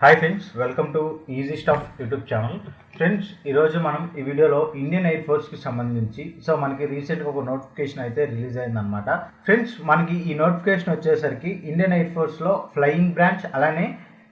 Hi friends, welcome to easy stuff YouTube channel. Friends, ఈరోజు మనం ఈ వీడియోలో ఇండియన్ ఎయిర్ ఫోర్స్కి సంబంధించి మనకి రీసెంట్గా ఒక నోటిఫికేషన్ అయితే రిలీజ్ అయిందనమాట. ఫ్రెండ్స్, మనకి ఈ నోటిఫికేషన్ వచ్చేసరికి ఇండియన్ ఎయిర్ ఫోర్స్లో ఫ్లయింగ్ బ్రాంచ్, అలానే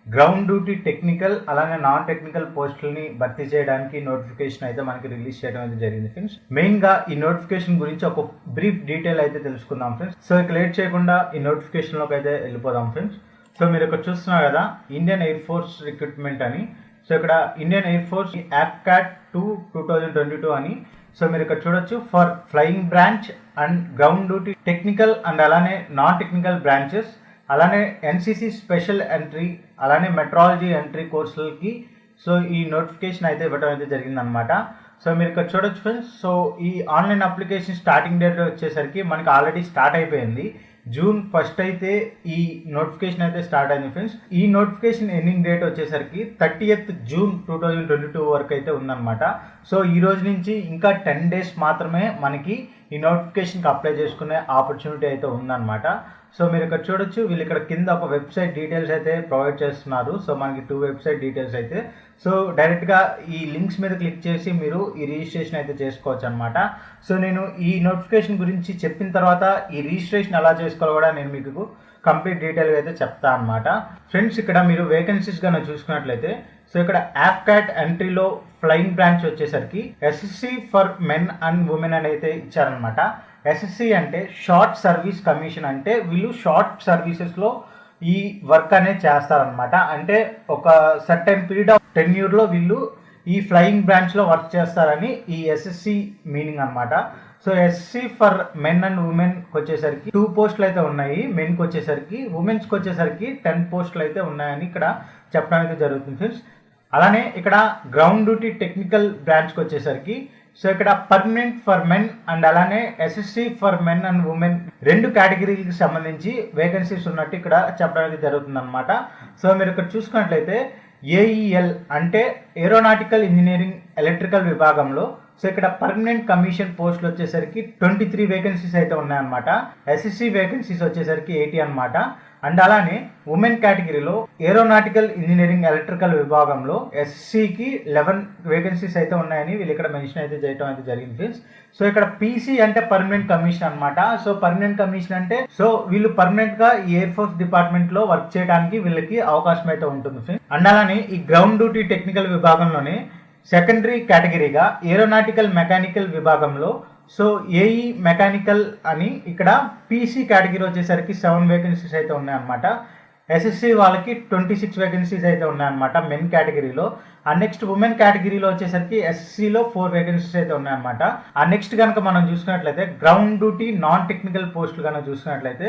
గ్రౌండ్ డ్యూటీ టెక్నికల్, అలానే నాన్ టెక్నికల్ పోస్టులని భర్తీ చేయడానికి నోటిఫికేషన్ అయితే మనకి రిలీజ్ చేయడం అయితే జరిగింది. ఫ్రెండ్స్, మెయిన్గా ఈ నోటిఫికేషన్ గురించి ఒక బ్రీఫ్ డీటెయిల్ అయితే తెలుసుకుందాం ఫ్రెండ్స్. సో ఇక లేట్ చేయకుండా ఈ నోటిఫికేషన్లోకి అయితే వెళ్ళిపోదాం ఫ్రెండ్స్. సో మీరు ఇక్కడ చూస్తున్నారు కదా, ఇండియన్ ఎయిర్ ఫోర్స్ రిక్రూట్మెంట్ అని. సో ఇక్కడ ఇండియన్ ఎయిర్ ఫోర్స్ AFCAT 2022 అని. సో మీరు ఇక్కడ చూడొచ్చు, for flying branch and ground duty technical and అలానే నాన్ టెక్నికల్ బ్రాంచెస్, అలానే NCC స్పెషల్ ఎంట్రీ, అలానే మెట్రాలజీ ఎంట్రీ కోర్సులకి సో ఈ నోటిఫికేషన్ అయితే ఇవ్వడం అయితే జరిగిందనమాట. సో మీరు ఇక్కడ చూడొచ్చు ఫ్రెండ్స్. సో ఈ ఆన్లైన్ అప్లికేషన్ స్టార్టింగ్ డేట్ వచ్చేసరికి మనకి ఆల్రెడీ స్టార్ట్ అయిపోయింది. June 1 అయితే ఈ నోటిఫికేషన్ అయితే స్టార్ట్ అయింది ఫ్రెండ్స్. ఈ నోటిఫికేషన్ ఎండింగ్ డేట్ వచ్చేసరికి 30th June 2022 వరకు అయితే ఉందన్నమాట. సో ఈ రోజు నుంచి ఇంకా 10 days మాత్రమే మనకి ఈ నోటిఫికేషన్కి అప్లై చేసుకునే ఆపర్చునిటీ అయితే ఉందన్నమాట. సో మీరు ఇక్కడ చూడొచ్చు, వీళ్ళు ఇక్కడ కింద ఒక వెబ్సైట్ డీటెయిల్స్ అయితే ప్రొవైడ్ చేస్తున్నారు. సో మనకి 2 వెబ్సైట్ డీటెయిల్స్ అయితే. సో డైరెక్ట్గా ఈ లింక్స్ మీద క్లిక్ చేసి మీరు ఈ రిజిస్ట్రేషన్ అయితే చేసుకోవచ్చు అనమాట. సో నేను ఈ నోటిఫికేషన్ గురించి చెప్పిన తర్వాత ఈ రిజిస్ట్రేషన్ ఎలా చేసుకోవాలో కూడా నేను మీకు కంప్లీట్ డీటెయిల్గా అయితే చెప్తా అనమాట. ఫ్రెండ్స్, ఇక్కడ మీరు వేకెన్సీస్ కన్నా చూసుకున్నట్లయితే, సో ఇక్కడ AFCAT ఎంట్రీలో ఫ్లయింగ్ బ్రాంచ్ వచ్చేసరికి SSC for men and women అని అయితే ఇచ్చారనమాట. SSC అంటే షార్ట్ సర్వీస్ కమిషన్, అంటే వీళ్ళు షార్ట్ సర్వీసెస్లో ఈ వర్క్ అనేది చేస్తారనమాట. అంటే ఒక సర్టెన్ పీరియడ్ ఆఫ్ టెన్యూర్లో వీళ్ళు ఈ ఫ్లయింగ్ బ్రాంచ్లో వర్క్ చేస్తారని ఈ SSC మీనింగ్ అనమాట. So SSC for men and ఉమెన్కి వచ్చేసరికి 2 పోస్టులు అయితే ఉన్నాయి. మెన్కి వచ్చేసరికి, ఉమెన్స్కి వచ్చేసరికి 10 పోస్టులు అయితే ఉన్నాయని ఇక్కడ చెప్పడానికి జరుగుతుంది ఫ్రెండ్స్. అలానే ఇక్కడ గ్రౌండ్ డ్యూటీ టెక్నికల్ బ్రాంచ్కి వచ్చేసరికి, సో ఇక్కడ పర్మనెంట్ ఫర్ మెన్ అండ్ అలానే SSC for men and women 2 కేటగిరీలకు సంబంధించి వేకెన్సీస్ ఉన్నట్టు ఇక్కడ చెప్పడానికి జరుగుతుంది అనమాట. సో మీరు ఇక్కడ చూసుకున్నట్లయితే AEL అంటే ఏరోనాటికల్ ఇంజనీరింగ్ ఎలక్ట్రికల్ విభాగంలో సో ఇక్కడ పర్మనెంట్ కమిషన్ పోస్టులు వచ్చేసరికి 23 వేకెన్సీస్ అయితే ఉన్నాయన్నమాట. SSC వేకెన్సీస్ వచ్చేసరికి 80 అనమాట. అండ్ అలానే ఉమెన్ కేటగిరీలో ఏరోనాటికల్ ఇంజనీరింగ్ ఎలక్ట్రికల్ విభాగంలో SSCకి 11 వేకెన్సీస్ అయితే ఉన్నాయని వీళ్ళు ఇక్కడ మెన్షన్ అయితే చేయడం అయితే జరిగింది ఫ్రెండ్స్. సో ఇక్కడ PC అంటే పర్మనెంట్ కమిషన్ అనమాట. సో పర్మనెంట్ కమిషన్ అంటే సో వీళ్ళు పర్మనెంట్ గా ఈ ఎయిర్ ఫోర్స్ డిపార్ట్మెంట్ లో వర్క్ చేయడానికి వీళ్ళకి అవకాశం అయితే ఉంటుంది ఫ్రెండ్స్. అండ్ అలానే ఈ గ్రౌండ్ డ్యూటీ టెక్నికల్ విభాగంలోనే సెకండరీ కేటగిరీగా ఏరోనాటికల్ మెకానికల్ విభాగంలో సో AE మెకానికల్ అని ఇక్కడ PC కేటగిరీ వచ్చేసరికి 7 వేకెన్సీస్ అయితే ఉన్నాయన్నమాట. SSC వాళ్ళకి 26 వేకెన్సీస్ అయితే ఉన్నాయన్నమాట మెన్ కేటగిరీలో. ఆ నెక్స్ట్ ఉమెన్ కేటగిరీలో వచ్చేసరికి SSCలో 4 వేకెన్సీస్ అయితే ఉన్నాయన్నమాట. ఆ నెక్స్ట్ కనుక మనం చూసుకున్నట్లయితే గ్రౌండ్ డ్యూటీ నాన్ టెక్నికల్ పోస్టులు కనుక చూసుకున్నట్లయితే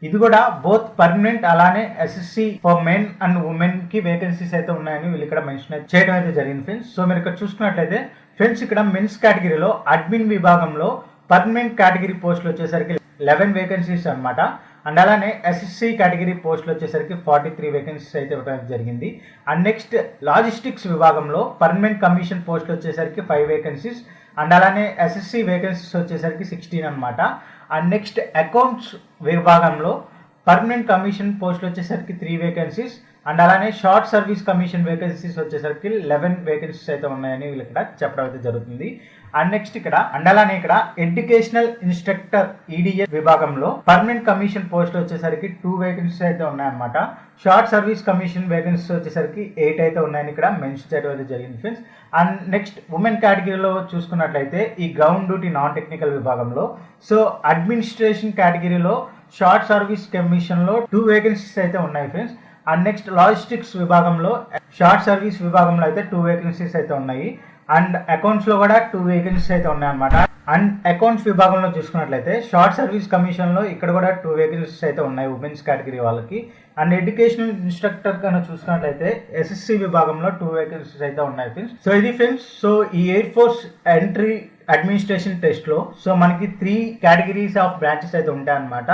ఇది కూడా బోత్ పర్మనెంట్ అలానే SSC for men and women కి వేకెన్సీస్ అయితే ఉన్నాయని వీళ్ళు ఇక్కడ మెన్షన్ చేయడం అయితే జరిగింది ఫ్రెండ్స్. సో మీరు ఇక్కడ చూసుకున్నట్లయితే ఫ్రెండ్స్, ఇక్కడ మెన్స్ కేటగిరీలో అడ్మిన్ విభాగంలో పర్మనెంట్ కేటగిరీ పోస్టులు వచ్చేసరికి 11 వేకెన్సీస్ అనమాట. అండ్ అలానే SSC కేటగిరీ పోస్టులు వచ్చేసరికి 43 వేకెన్సీస్ అయితే ఇవ్వడం జరిగింది. అండ్ నెక్స్ట్ లాజిస్టిక్స్ విభాగంలో పర్మనెంట్ కమిషన్ పోస్టులు వచ్చేసరికి 5 వేకెన్సీస్. అండ్ అలానే SSC వేకెన్సీస్ వచ్చేసరికి 16 అనమాట. అండ్ నెక్స్ట్ అకౌంట్స్ విభాగంలో పర్మనెంట్ కమిషన్ పోస్టులు వచ్చేసరికి 3 వేకెన్సీస్. అండ్ అలానే షార్ట్ సర్వీస్ కమిషన్ వేకెన్సీస్ వచ్చేసరికి 11 వేకెన్సీస్ అయితే ఉన్నాయని వీళ్ళు ఇక్కడ చెప్పడం అయితే జరుగుతుంది. అండ్ నెక్స్ట్ ఇక్కడ అండ్ అలానే ఇక్కడ ఎడ్యుకేషనల్ ఇన్స్ట్రక్టర్ EDS విభాగంలో పర్మనెంట్ కమిషన్ పోస్టులు వచ్చేసరికి 2 వేకెన్సీస్ అయితే ఉన్నాయన్నమాట. షార్ట్ సర్వీస్ కమిషన్ వేకెన్సీస్ వచ్చేసరికి 8 అయితే ఉన్నాయని ఇక్కడ మెన్షన్ చేయడం అయితే జరిగింది ఫ్రెండ్స్. అండ్ నెక్స్ట్ ఉమెన్ కేటగిరీలో చూసుకున్నట్లయితే ఈ గ్రౌండ్ డ్యూటీ నాన్ టెక్నికల్ విభాగంలో సో అడ్మినిస్ట్రేషన్ కేటగిరీలో షార్ట్ సర్వీస్ కమిషన్లో 2 వేకెన్సీస్ అయితే ఉన్నాయి ఫ్రెండ్స్. అండ్ నెక్స్ట్ లాజిస్టిక్స్ విభాగంలో షార్ట్ సర్వీస్ విభాగంలో అయితే 2 వేకెన్సీస్ అయితే ఉన్నాయి. అండ్ అకౌంట్స్లో కూడా 2 వేకెన్సీస్ అయితే ఉన్నాయన్నమాట. అండ్ అకౌంట్స్ విభాగంలో చూసుకున్నట్లయితే షార్ట్ సర్వీస్ కమిషన్లో ఇక్కడ కూడా 2 వేకెన్సీస్ అయితే ఉన్నాయి ఉమెన్స్ కేటగిరీ వాళ్ళకి. అండ్ ఎడ్యుకేషనల్ ఇన్స్ట్రక్టర్ కనుక చూసుకున్నట్లయితే SSC విభాగంలో 2 వేకెన్సీస్ అయితే ఉన్నాయి ఫ్రెండ్స్. సో ఇది ఫ్రెండ్స్, సో ఈ ఎయిర్ ఫోర్స్ ఎంట్రీ అడ్మినిస్ట్రేషన్ టెస్ట్లో సో మనకి 3 కేటగిరీస్ ఆఫ్ బ్రాంచెస్ అయితే ఉంటాయన్నమాట.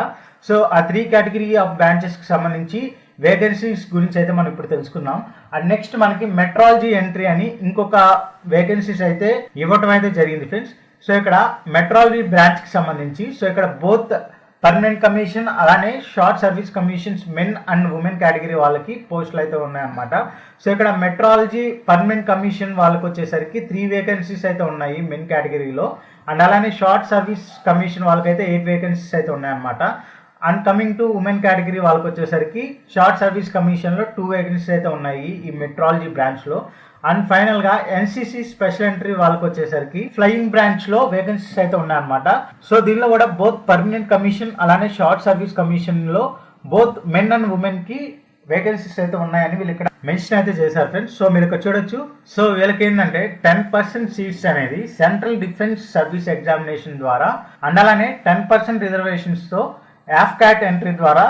సో ఆ 3 కేటగిరీ ఆఫ్ బ్రాంచెస్కి సంబంధించి వేకెన్సీస్ గురించి అయితే మనం ఇప్పుడు తెలుసుకున్నాం. అండ్ నెక్స్ట్ మనకి మెట్రాలజీ ఎంట్రీ అని ఇంకొక వేకెన్సీస్ అయితే ఇవ్వటం అయితే జరిగింది ఫ్రెండ్స్. సో ఇక్కడ మెట్రాలజీ బ్రాంచ్కి సంబంధించి సో ఇక్కడ బోత్ పర్మనెంట్ కమిషన్ అలానే short service commissions men and women category వాళ్ళకి పోస్టులు అయితే ఉన్నాయన్నమాట. సో ఇక్కడ మెట్రాలజీ పర్మనెంట్ కమిషన్ వాళ్ళకి వచ్చేసరికి 3 వేకెన్సీస్ అయితే ఉన్నాయి మెన్ కేటగిరీలో. అండ్ అలానే షార్ట్ సర్వీస్ కమిషన్ వాళ్ళకైతే 8 వేకెన్సీస్ అయితే ఉన్నాయన్నమాట. And coming to women category వాళ్ళకి వచ్చేసరికి షార్ట్ సర్వీస్ కమిషన్లో 2 వేకెన్సీస్ అయితే ఉన్నాయి ఈ మెట్రాలజీ బ్రాంచ్లో. అండ్ ఫైనల్గా ఎన్సీసీ స్పెషల్ ఎంట్రీ వాళ్ళకి వచ్చేసరికి ఫ్లయింగ్ బ్రాంచ్లో వేకెన్సీస్ అయితే ఉన్నాయన్నమాట. సో దీనిలో కూడా బోత్ పర్మనెంట్ కమిషన్ అలానే షార్ట్ సర్వీస్ కమిషన్లో బోత్ మెన్ అండ్ ఉమెన్కి వేకెన్సీస్ అయితే ఉన్నాయని వీళ్ళు ఇక్కడ మెన్షన్ అయితే చేశారు ఫ్రెండ్స్. సో మీరు ఇక్కడ చూడొచ్చు. సో వీళ్ళకి ఏంటంటే 10% సీట్స్ అనేది సెంట్రల్ డిఫెన్స్ సర్వీస్ ఎగ్జామినేషన్ ద్వారా అండ్ అలానే 10% రిజర్వేషన్స్తో యాఫ్కాట్ ఎంట్రీ ద్వారా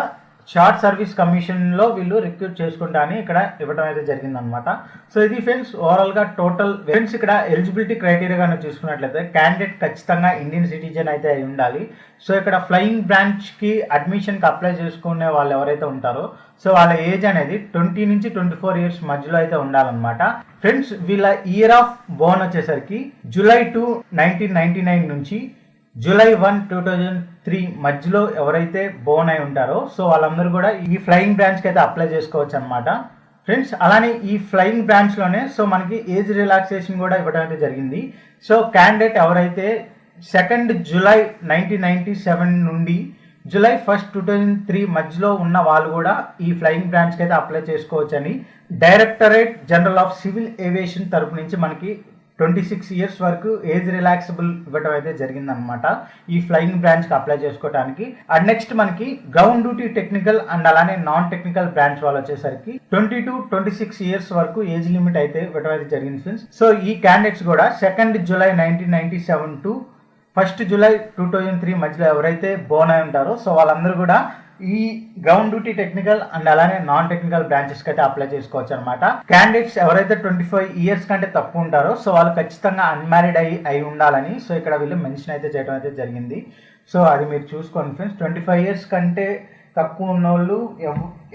షార్ట్ సర్వీస్ కమిషన్లో వీళ్ళు రిక్రూట్ చేసుకుంటా అని ఇక్కడ ఇవ్వడం అయితే జరిగిందనమాట. సో ఇది ఫ్రెండ్స్ ఓవరాల్గా టోటల్ ఫ్రెండ్స్ ఇక్కడ ఎలిజిబిలిటీ క్రైటీరియాగా చూసుకున్నట్లయితే క్యాండిడేట్ ఖచ్చితంగా ఇండియన్ సిటిజన్ అయితే అయి ఉండాలి. సో ఇక్కడ ఫ్లయింగ్ బ్రాంచ్కి అడ్మిషన్కి అప్లై చేసుకునే వాళ్ళు ఎవరైతే ఉంటారో సో వాళ్ళ ఏజ్ అనేది 20 నుంచి 24 ఇయర్స్ మధ్యలో అయితే ఉండాలన్నమాట. ఫ్రెండ్స్ వీళ్ళ ఇయర్ ఆఫ్ బోర్న్ వచ్చేసరికి July 2, 1999 నుంచి July 1, 2003 మధ్యలో ఎవరైతే బోర్న్ అయి ఉంటారో సో వాళ్ళందరూ కూడా ఈ ఫ్లయింగ్ బ్రాంచ్కి అయితే అప్లై చేసుకోవచ్చు అనమాట ఫ్రెండ్స్. అలానే ఈ ఫ్లయింగ్ బ్రాంచ్లోనే సో మనకి ఏజ్ రిలాక్సేషన్ కూడా ఇవ్వడం అయితే జరిగింది. సో క్యాండిడేట్ ఎవరైతే 2 July 1997 నుండి July 1, 2003 మధ్యలో ఉన్న వాళ్ళు కూడా ఈ ఫ్లయింగ్ బ్రాంచ్కి అయితే అప్లై చేసుకోవచ్చని directorate general of civil aviation తరపు నుంచి మనకి 26 ఇయర్స్ వరకు ఏజ్ రిలాక్సబుల్ ఇవ్వడం అయితే జరిగిందనమాట ఈ ఫ్లయింగ్ బ్రాంచ్కి అప్లై చేసుకోవడానికి. అండ్ నెక్స్ట్ మనకి గ్రౌండ్ డ్యూటీ టెక్నికల్ అండ్ అలానే నాన్ టెక్నికల్ బ్రాంచ్ వాళ్ళు వచ్చేసరికి 20 to 26 ఇయర్స్ వరకు ఏజ్ లిమిట్ అయితే ఇవ్వడం అయితే జరిగింది ఫ్రెండ్స్. సో ఈ క్యాండిడేట్స్ కూడా 2 July 1997 to 1 July 2003 మధ్యలో ఎవరైతే బోర్న్ అయి ఉంటారో సో వాళ్ళందరూ కూడా ఈ గ్రౌండ్ డ్యూటీ టెక్నికల్ అండ్ అలానే నాన్ టెక్నికల్ బ్రాంచెస్ కి అయితే అప్లై చేసుకోవచ్చు అనమాట. క్యాండిడేట్స్ ఎవరైతే 25 ఇయర్స్ కంటే తక్కువ ఉంటారో సో వాళ్ళు ఖచ్చితంగా అన్మ్యారీడ్ అయి ఉండాలని సో ఇక్కడ వీళ్ళు మెన్షన్ అయితే చేయడం అయితే జరిగింది. సో అది మీరు చూసుకోండి ఫ్రెండ్స్. 25 ఇయర్స్ కంటే తక్కువ ఉన్న వాళ్ళు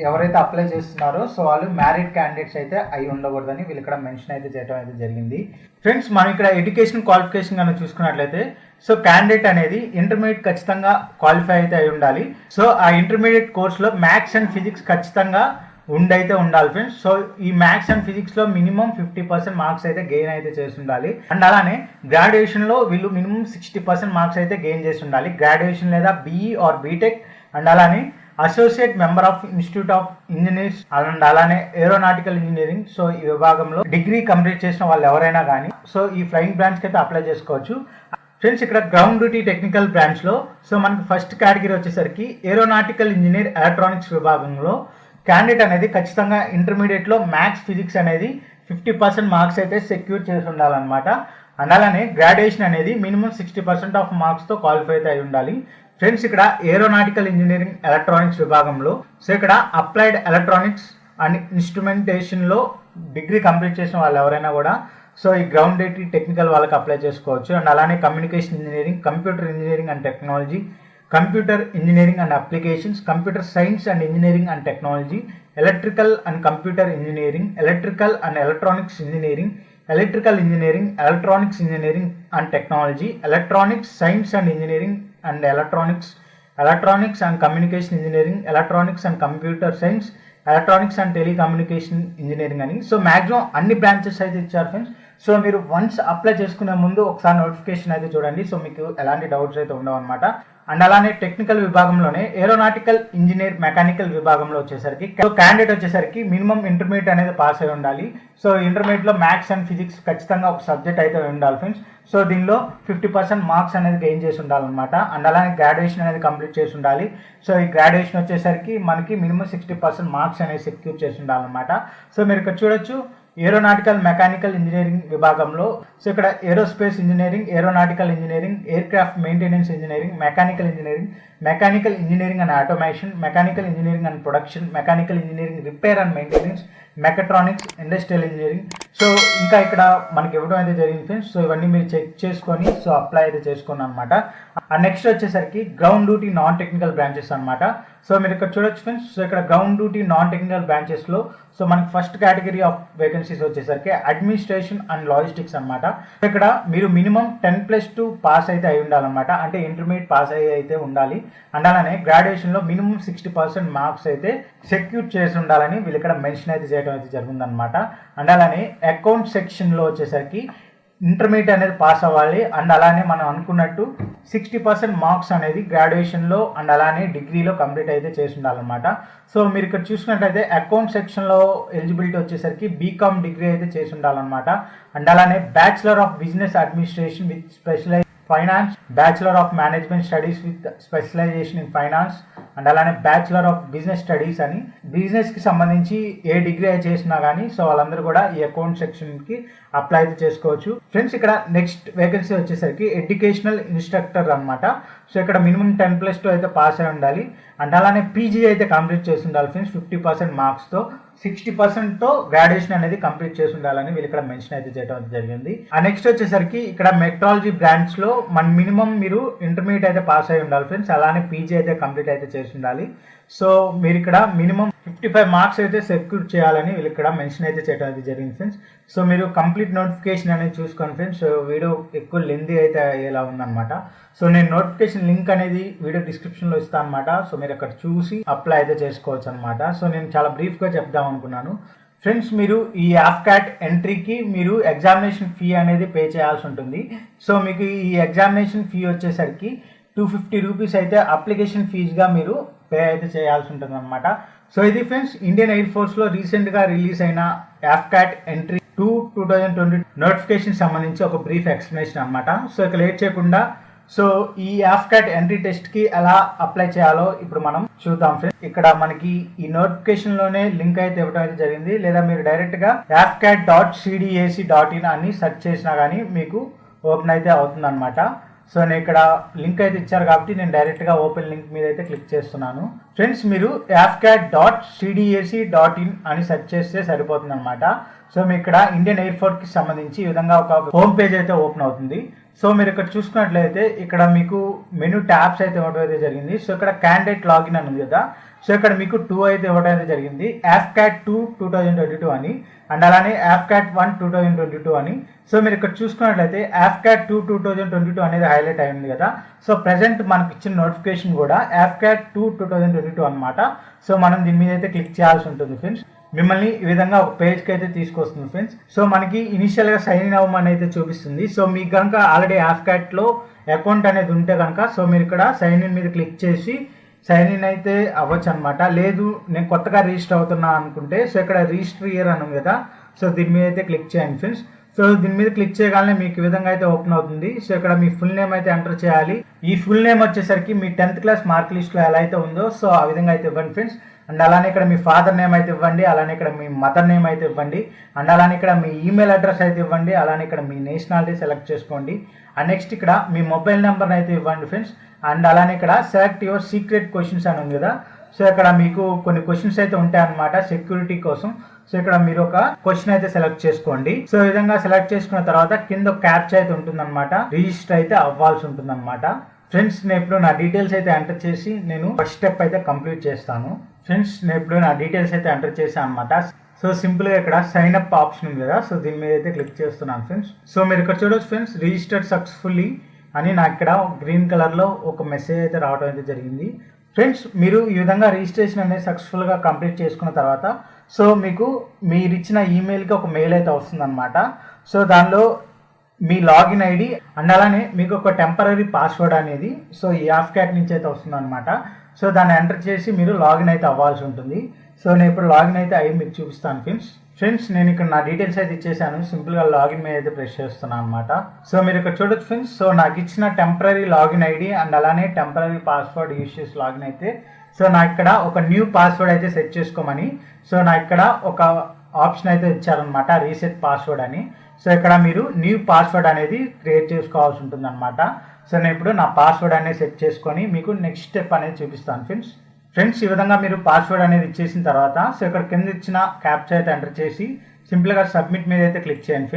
ఎవరైతే అప్లై చేస్తున్నారో సో వాళ్ళు మ్యారీడ్ క్యాండిడేట్స్ అయితే అయి ఉండకూడదని వీళ్ళు ఇక్కడ మెన్షన్ అయితే చేయడం అయితే జరిగింది ఫ్రెండ్స్. మనం ఇక్కడ ఎడ్యుకేషన్ క్వాలిఫికేషన్ కనుక చూసుకున్నట్లయితే సో క్యాండిడేట్ అనేది ఇంటర్మీడియట్ ఖచ్చితంగా క్వాలిఫై అయితే అయి ఉండాలి. సో ఆ ఇంటర్మీడియట్ కోర్సులో మ్యాథ్స్ అండ్ ఫిజిక్స్ ఖచ్చితంగా ఉండైతే ఉండాలి ఫ్రెండ్స్. సో ఈ మ్యాథ్స్ అండ్ ఫిజిక్స్లో మినిమం 50% మార్క్స్ అయితే గెయిన్ అయితే చేసి ఉండాలి. అండ్ అలానే గ్రాడ్యుయేషన్లో వీళ్ళు మినిమం 60% మార్క్స్ అయితే గెయిన్ చేసి ఉండాలి. గ్రాడ్యుయేషన్ లేదా బీఈ ఆర్ బీటెక్ అండ్ అలానే associate member of institute of engineers and అలానే ఏరోనాటికల్ ఇంజనీరింగ్ సో ఈ విభాగంలో డిగ్రీ కంప్లీట్ చేసిన వాళ్ళు ఎవరైనా కానీ సో ఈ ఫ్లయింగ్ బ్రాంచ్కి అయితే అప్లై చేసుకోవచ్చు ఫ్రెండ్స్. ఇక్కడ గ్రౌండ్ డ్యూటీ టెక్నికల్ బ్రాంచ్లో సో మనకి ఫస్ట్ కేటగిరీ వచ్చేసరికి ఏరోనాటికల్ ఇంజనీర్ ఎలక్ట్రానిక్స్ విభాగంలో క్యాండిడేట్ అనేది ఖచ్చితంగా ఇంటర్మీడియట్లో మ్యాథ్స్ ఫిజిక్స్ అనేది 50% మార్క్స్ అయితే సెక్యూర్ చేసి ఉండాలన్నమాట. అండ్ అలానే గ్రాడ్యుయేషన్ అనేది మినిమం 60% ఆఫ్ మార్క్స్తో క్వాలిఫై అయితే అయి ఉండాలి ఫ్రెండ్స్. ఇక్కడ ఏరోనాటికల్ ఇంజనీరింగ్ ఎలక్ట్రానిక్స్ విభాగంలో సో ఇక్కడ అప్లైడ్ ఎలక్ట్రానిక్స్ అండ్ ఇన్స్ట్రుమెంటేషన్లో డిగ్రీ కంప్లీట్ చేసిన వాళ్ళు ఎవరైనా కూడా సో ఈ గ్రౌండ్ డ్యూటీ టెక్నికల్ వాళ్ళకి అప్లై చేసుకోవచ్చు. అండ్ అలానే communication engineering, computer engineering and technology, computer engineering and applications, computer science and engineering and technology, electrical and computer engineering, electrical and electronics engineering, electrical engineering, electronics engineering and technology, electronics science and engineering and electronics and communication engineering, electronics and computer science, electronics and telecommunication engineering అని so maximum అన్ని branches అయితే ఇచ్చారు friends. So మీరు once apply చేసుకునే ముందు ఒకసారి notification అయితే చూడండి సో మీకు ఎలాంటి డౌట్స్ అయితే ఉండవు అనమాట. అండ్ అలానే టెక్నికల్ విభాగంలోనే ఏరోనాటికల్ ఇంజనీర్ మెకానికల్ విభాగంలో వచ్చేసరికి క్యాండిడేట్ వచ్చేసరికి మినిమం ఇంటర్మీడియట్ అనేది పాస్ అయి ఉండాలి. సో ఇంటర్మీడియట్లో మ్యాథ్స్ అండ్ ఫిజిక్స్ ఖచ్చితంగా ఒక సబ్జెక్ట్ అయితే ఉండాలి ఫ్రెండ్స్. సో దీనిలో 50% మార్క్స్ అనేది గెయిన్ చేసి ఉండాలన్నమాట. అండ్ అలానే గ్రాడ్యుయేషన్ అనేది కంప్లీట్ చేసి ఉండాలి. సో ఈ గ్రాడ్యుయేషన్ వచ్చేసరికి మనకి మినిమం 60% మార్క్స్ అనేది సెక్యూర్ చేసి ఉండాలన్నమాట. సో మీరు ఇక్కడ చూడొచ్చు ఏరోనాటికల్ మెకానికల్ ఇంజనీరింగ్ విభాగంలో సో ఇక్కడ aerospace engineering, aeronautical engineering, air craft maintenance engineering, mechanical engineering and automation, mechanical engineering and production, mechanical engineering repair and maintenance, mechatronics, industrial engineering. So ఇంకా ఇక్కడ మనకి ఇవ్వడం అయితే జరిగింది ఫ్రెండ్స్. సో ఇవన్నీ మీరు చెక్ చేసుకొని సో అప్లై అయితే చేసుకోండి అనమాట. నెక్స్ట్ వచ్చేసరికి ground duty non technical branches అనమాట. సో మీరు ఇక్కడ చూడొచ్చు ఫ్రెండ్స్. సో ఇక్కడ గ్రౌండ్ డ్యూటీ నాన్ టెక్నికల్ బ్రాంచెస్లో సో మనకి ఫస్ట్ కేటగిరీ ఆఫ్ వేకెన్సీస్ వచ్చేసరికి అడ్మినిస్ట్రేషన్ అండ్ లాజిస్టిక్స్ అనమాట. ఇక్కడ మీరు మినిమం 10+2 పాస్ అయితే అయి ఉండాలన్నమాట. అంటే ఇంటర్మీడియట్ పాస్ అయ్యి అయితే ఉండాలి. అండ్ అలానే గ్రాడ్యుయేషన్లో మినిమం 60% మార్క్స్ అయితే సెక్యూర్ చేసి ఉండాలని వీళ్ళు ఇక్కడ మెన్షన్ అయితే చేయడం అయితే జరిగిందనమాట. అండ్ అలానే అకౌంట్ సెక్షన్లో వచ్చేసరికి ఇంటర్మీడియట్ అనేది పాస్ అవ్వాలి. అండ్ అలానే మనం అనుకున్నట్టు 60% మార్క్స్ అనేది గ్రాడ్యుయేషన్లో అండ్ అలానే డిగ్రీలో కంప్లీట్ అయితే చేసి ఉండాలన్నమాట. సో మీరు ఇక్కడ చూసుకున్నట్లయితే అకౌంట్ సెక్షన్లో ఎలిజిబిలిటీ వచ్చేసరికి బీకామ్ డిగ్రీ అయితే చేసి ఉండాలన్నమాట. అండ్ అలానే bachelor of business administration with specialise finance, bachelor of management studies with specialisation in finance, and అలానే బ్యాచిలర్ ఆఫ్ బిజినెస్ స్టడీస్ అని బిజినెస్కి సంబంధించి ఏ డిగ్రీ అయితే చేసినా కానీ సో వాళ్ళందరూ కూడా ఈ అకౌంట్ సెక్షన్కి అప్లై అయితే చేసుకోవచ్చు ఫ్రెండ్స్. ఇక్కడ నెక్స్ట్ వేకెన్సీ వచ్చేసరికి ఎడ్యుకేషనల్ ఇన్స్ట్రక్టర్ అనమాట. సో ఇక్కడ మినిమం 10+2 అయితే పాస్ అయి ఉండాలి. అండ్ అలానే పీజీ అయితే కంప్లీట్ చేసి ఉండాలి ఫ్రెండ్స్ 50% మార్క్స్తో. 60%తో గ్రాడ్యుయేషన్ అనేది కంప్లీట్ చేసి ఉండాలని వీళ్ళు ఇక్కడ మెన్షన్ అయితే చేయడం జరిగింది. నెక్స్ట్ వచ్చేసరికి ఇక్కడ మెట్రాలజీ బ్రాంచ్లో మన మినిమం మీరు ఇంటర్మీడియట్ అయితే పాస్ అయి ఉండాలి ఫ్రెండ్స్. అలానే పీజీ అయితే కంప్లీట్ అయితే చేసి ఉండాలి. సో మీరు ఇక్కడ మినిమం 55 మార్క్స్ అయితే సెక్యూర్ చేయాలని వీళ్ళు ఇక్కడ మెన్షన్ అయితే చేయడం అయితే జరిగింది ఫ్రెండ్స్. సో మీరు కంప్లీట్ నోటిఫికేషన్ అనేది చూసుకోండి ఫ్రెండ్స్. వీడియో ఎక్కువ లెంతీ అయితే అయ్యేలా ఉందన్నమాట. సో నేను నోటిఫికేషన్ లింక్ అనేది వీడియో డిస్క్రిప్షన్లో ఇస్తాను అనమాట. సో మీరు అక్కడ చూసి అప్లై అయితే చేసుకోవచ్చు అనమాట. సో నేను చాలా బ్రీఫ్గా చెప్దాం అనుకున్నాను ఫ్రెండ్స్. మీరు ఈ AFCAT ఎంట్రీకి మీరు ఎగ్జామినేషన్ ఫీ అనేది పే చేయాల్సి ఉంటుంది. సో మీకు ఈ ఎగ్జామినేషన్ ఫీ వచ్చేసరికి 250 రూపీస్ అయితే అప్లికేషన్ ఫీజుగా మీరు పే అయితే చేయాల్సి ఉంటుంది అనమాట. సో ఇది ఫ్రెండ్స్ ఇండియన్ ఎయిర్ ఫోర్స్లో రీసెంట్గా రిలీజ్ అయిన AFCAT ఎంట్రీ 2020 నోటిఫికేషన్ సంబంధించి ఒక బ్రీఫ్ ఎక్స్ప్లెనేషన్ అనమాట. సో ఇక లేట్ చేయకుండా సో ఈ AFCAT ఎంట్రీ టెస్ట్కి ఎలా అప్లై చేయాలో ఇప్పుడు మనం చూద్దాం ఫ్రెండ్స్. ఇక్కడ మనకి ఈ నోటిఫికేషన్లోనే లింక్ అయితే ఇవ్వడం అయితే జరిగింది. లేదా మీరు డైరెక్ట్గా afcat.cdac.in అని సెర్చ్ చేసినా కానీ మీకు ఓపెన్ అయితే అవుతుంది అనమాట. సో నేను ఇక్కడ లింక్ అయితే ఇచ్చారు కాబట్టి నేను డైరెక్ట్గా ఓపెన్ లింక్ మీద అయితే క్లిక్ చేస్తున్నాను ఫ్రెండ్స్. మీరు afcat.cdac.in అని సెర్చ్ చేస్తే సరిపోతుంది అనమాట. సో మీ ఇక్కడ ఇండియన్ ఎయిర్ ఫోర్స్కి సంబంధించి ఈ విధంగా ఒక హోమ్ పేజ్ అయితే ఓపెన్ అవుతుంది. సో మీరు ఇక్కడ చూసుకున్నట్లయితే ఇక్కడ మీకు మెనూ ట్యాబ్స్ అయితే ఇవ్వడం అయితే జరిగింది. సో ఇక్కడ క్యాండిడేట్ లాగిన్ అని ఉంది కదా. సో ఇక్కడ మీకు 2 అయితే ఇవ్వడం అయితే జరిగింది. AFCAT 2 2022 అని అండ్ అలానే AFCAT 1 2022 అని. సో మీరు ఇక్కడ చూసుకున్నట్లయితే AFCAT 2 2022 అనేది హైలైట్ అయింది కదా. సో ప్రజెంట్ మనకి ఇచ్చిన నోటిఫికేషన్ కూడా AFCAT 2 2022 అనమాట. సో మనం దీని మీద అయితే క్లిక్ చేయాల్సి ఉంటుంది ఫ్రెండ్స్. మిమ్మల్ని ఈ విధంగా ఒక పేజ్కి అయితే తీసుకొస్తుంది ఫ్రెండ్స్. సో మనకి ఇనిషియల్గా సైన్ ఇన్ అవ్వమని అయితే చూపిస్తుంది. సో మీకు కనుక ఆల్రెడీ AFCATలో అకౌంట్ అనేది ఉంటే కనుక సో మీరు ఇక్కడ సైన్ ఇన్ మీద క్లిక్ చేసి సైన్ ఇన్ అయితే అవ్వచ్చు అనమాట. లేదు నేను కొత్తగా రిజిస్టర్ అవుతున్నా అనుకుంటే సో ఇక్కడ రిజిస్టర్ ఇయర్ అని ఉంది కదా. సో దీని మీద అయితే క్లిక్ చేయండి ఫ్రెండ్స్. సో దీని మీద క్లిక్ చేయగానే మీకు ఈ విధంగా అయితే ఓపెన్ అవుతుంది. సో ఇక్కడ మీ ఫుల్ నేమ్ అయితే ఎంటర్ చేయాలి. ఈ ఫుల్ నేమ్ వచ్చేసరికి మీ 10th క్లాస్ మార్క్ లిస్ట్లో ఎలా అయితే ఉందో సో ఆ విధంగా అయితే ఇవ్వండి ఫ్రెండ్స్. అండ్ అలానే ఇక్కడ మీ ఫాదర్ నేమ్ అయితే ఇవ్వండి. అలానే ఇక్కడ మీ మదర్ నేమ్ అయితే ఇవ్వండి. అండ్ అలానే ఇక్కడ మీ ఈమెయిల్ అడ్రస్ అయితే ఇవ్వండి. అలానే ఇక్కడ మీ నేషనాలిటీ సెలెక్ట్ చేసుకోండి. అండ్ నెక్స్ట్ ఇక్కడ మీ మొబైల్ నెంబర్ని అయితే ఇవ్వండి ఫ్రెండ్స్. అండ్ అలానే ఇక్కడ సెలెక్ట్ యువర్ సీక్రెట్ క్వశ్చన్స్ అని ఉంది కదా. సో ఇక్కడ మీకు కొన్ని క్వశ్చన్స్ అయితే ఉంటాయి అన్నమాట సెక్యూరిటీ కోసం. సో ఇక్కడ మీరు ఒక క్వశ్చన్ అయితే సెలెక్ట్ చేసుకోండి. సో ఈ విధంగా సెలెక్ట్ చేసుకున్న తర్వాత కింద క్యాప్చా అయితే ఉంటుందన్నమాట. రిజిస్టర్ అయితే అవ్వాల్సి ఉంటుందన్నమాట ఫ్రెండ్స్. నేను ఇప్పుడు నా డీటెయిల్స్ అయితే ఎంటర్ చేసి నేను ఫస్ట్ స్టెప్ అయితే కంప్లీట్ చేస్తాను ఫ్రెండ్స్. నేను ఇప్పుడు నా డీటెయిల్స్ అయితే ఎంటర్ చేశాను అనమాట. సో సింపుల్గా ఇక్కడ సైన్ అప్ ఆప్షన్ ఉంది కదా. సో దీని మీద అయితే క్లిక్ చేస్తున్నాను ఫ్రెండ్స్. సో మీరు ఇక్కడ చూడవచ్చు ఫ్రెండ్స్ రిజిస్టర్డ్ సక్సెస్ఫుల్లీ అని నాకు ఇక్కడ గ్రీన్ కలర్లో ఒక మెసేజ్ అయితే రావడం అయితే జరిగింది ఫ్రెండ్స్. మీరు ఈ విధంగా రిజిస్ట్రేషన్ అనేది సక్సెస్ఫుల్గా కంప్లీట్ చేసుకున్న తర్వాత సో మీకు మీరు ఇచ్చిన ఈమెయిల్కి ఒక మెయిల్ అయితే వస్తుందన్నమాట. సో దానిలో మీ లాగిన్ ఐడి అండ్ అలానే మీకు ఒక టెంపరీ పాస్వర్డ్ అనేది సో ఈ AFCAT నుంచి అయితే వస్తుందన్నమాట. సో దాన్ని ఎంటర్ చేసి మీరు లాగిన్ అయితే అవ్వాల్సి ఉంటుంది. సో నేను ఇప్పుడు లాగిన్ అయితే అయ్యి మీకు చూపిస్తాను ఫ్రెండ్స్. నేను ఇక్కడ నా డీటెయిల్స్ అయితే ఇచ్చేసాను. సింపుల్గా లాగిన్ మీద అయితే ప్రెస్ చేస్తున్నాను అనమాట. సో మీరు ఇక్కడ చూడొచ్చు ఫ్రెండ్స్. సో నాకు ఇచ్చిన టెంపరీ లాగిన్ ఐడి అండ్ అలానే టెంపరీ పాస్వర్డ్ యూజ్ చేసి లాగిన్ అయితే సో నాకు ఇక్కడ ఒక న్యూ పాస్వర్డ్ అయితే సెట్ చేసుకోమని సో నాకు ఇక్కడ ఒక ఆప్షన్ అయితే ఇచ్చారనమాట రీసెట్ పాస్వర్డ్ అని. సో ఇక్కడ మీరు న్యూ పాస్వర్డ్ అనేది క్రియేట్ చేసుకోవాల్సి ఉంటుంది అనమాట. సో నేను ఇప్పుడు నా పాస్వర్డ్ అనేది సెట్ చేసుకొని మీకు నెక్స్ట్ స్టెప్ అనేది చూపిస్తాను ఫ్రెండ్స్. ఫ్రెండ్స్ ఈ విధంగా మీరు పాస్వర్డ్ అనేది ఇచ్చేసిన తర్వాత సో ఇక్కడ కింద ఇచ్చిన క్యాప్చా అయితే ఎంటర్ చేసి సింపుల్గా సబ్మిట్ మీద అయితే క్లిక్ చేయండి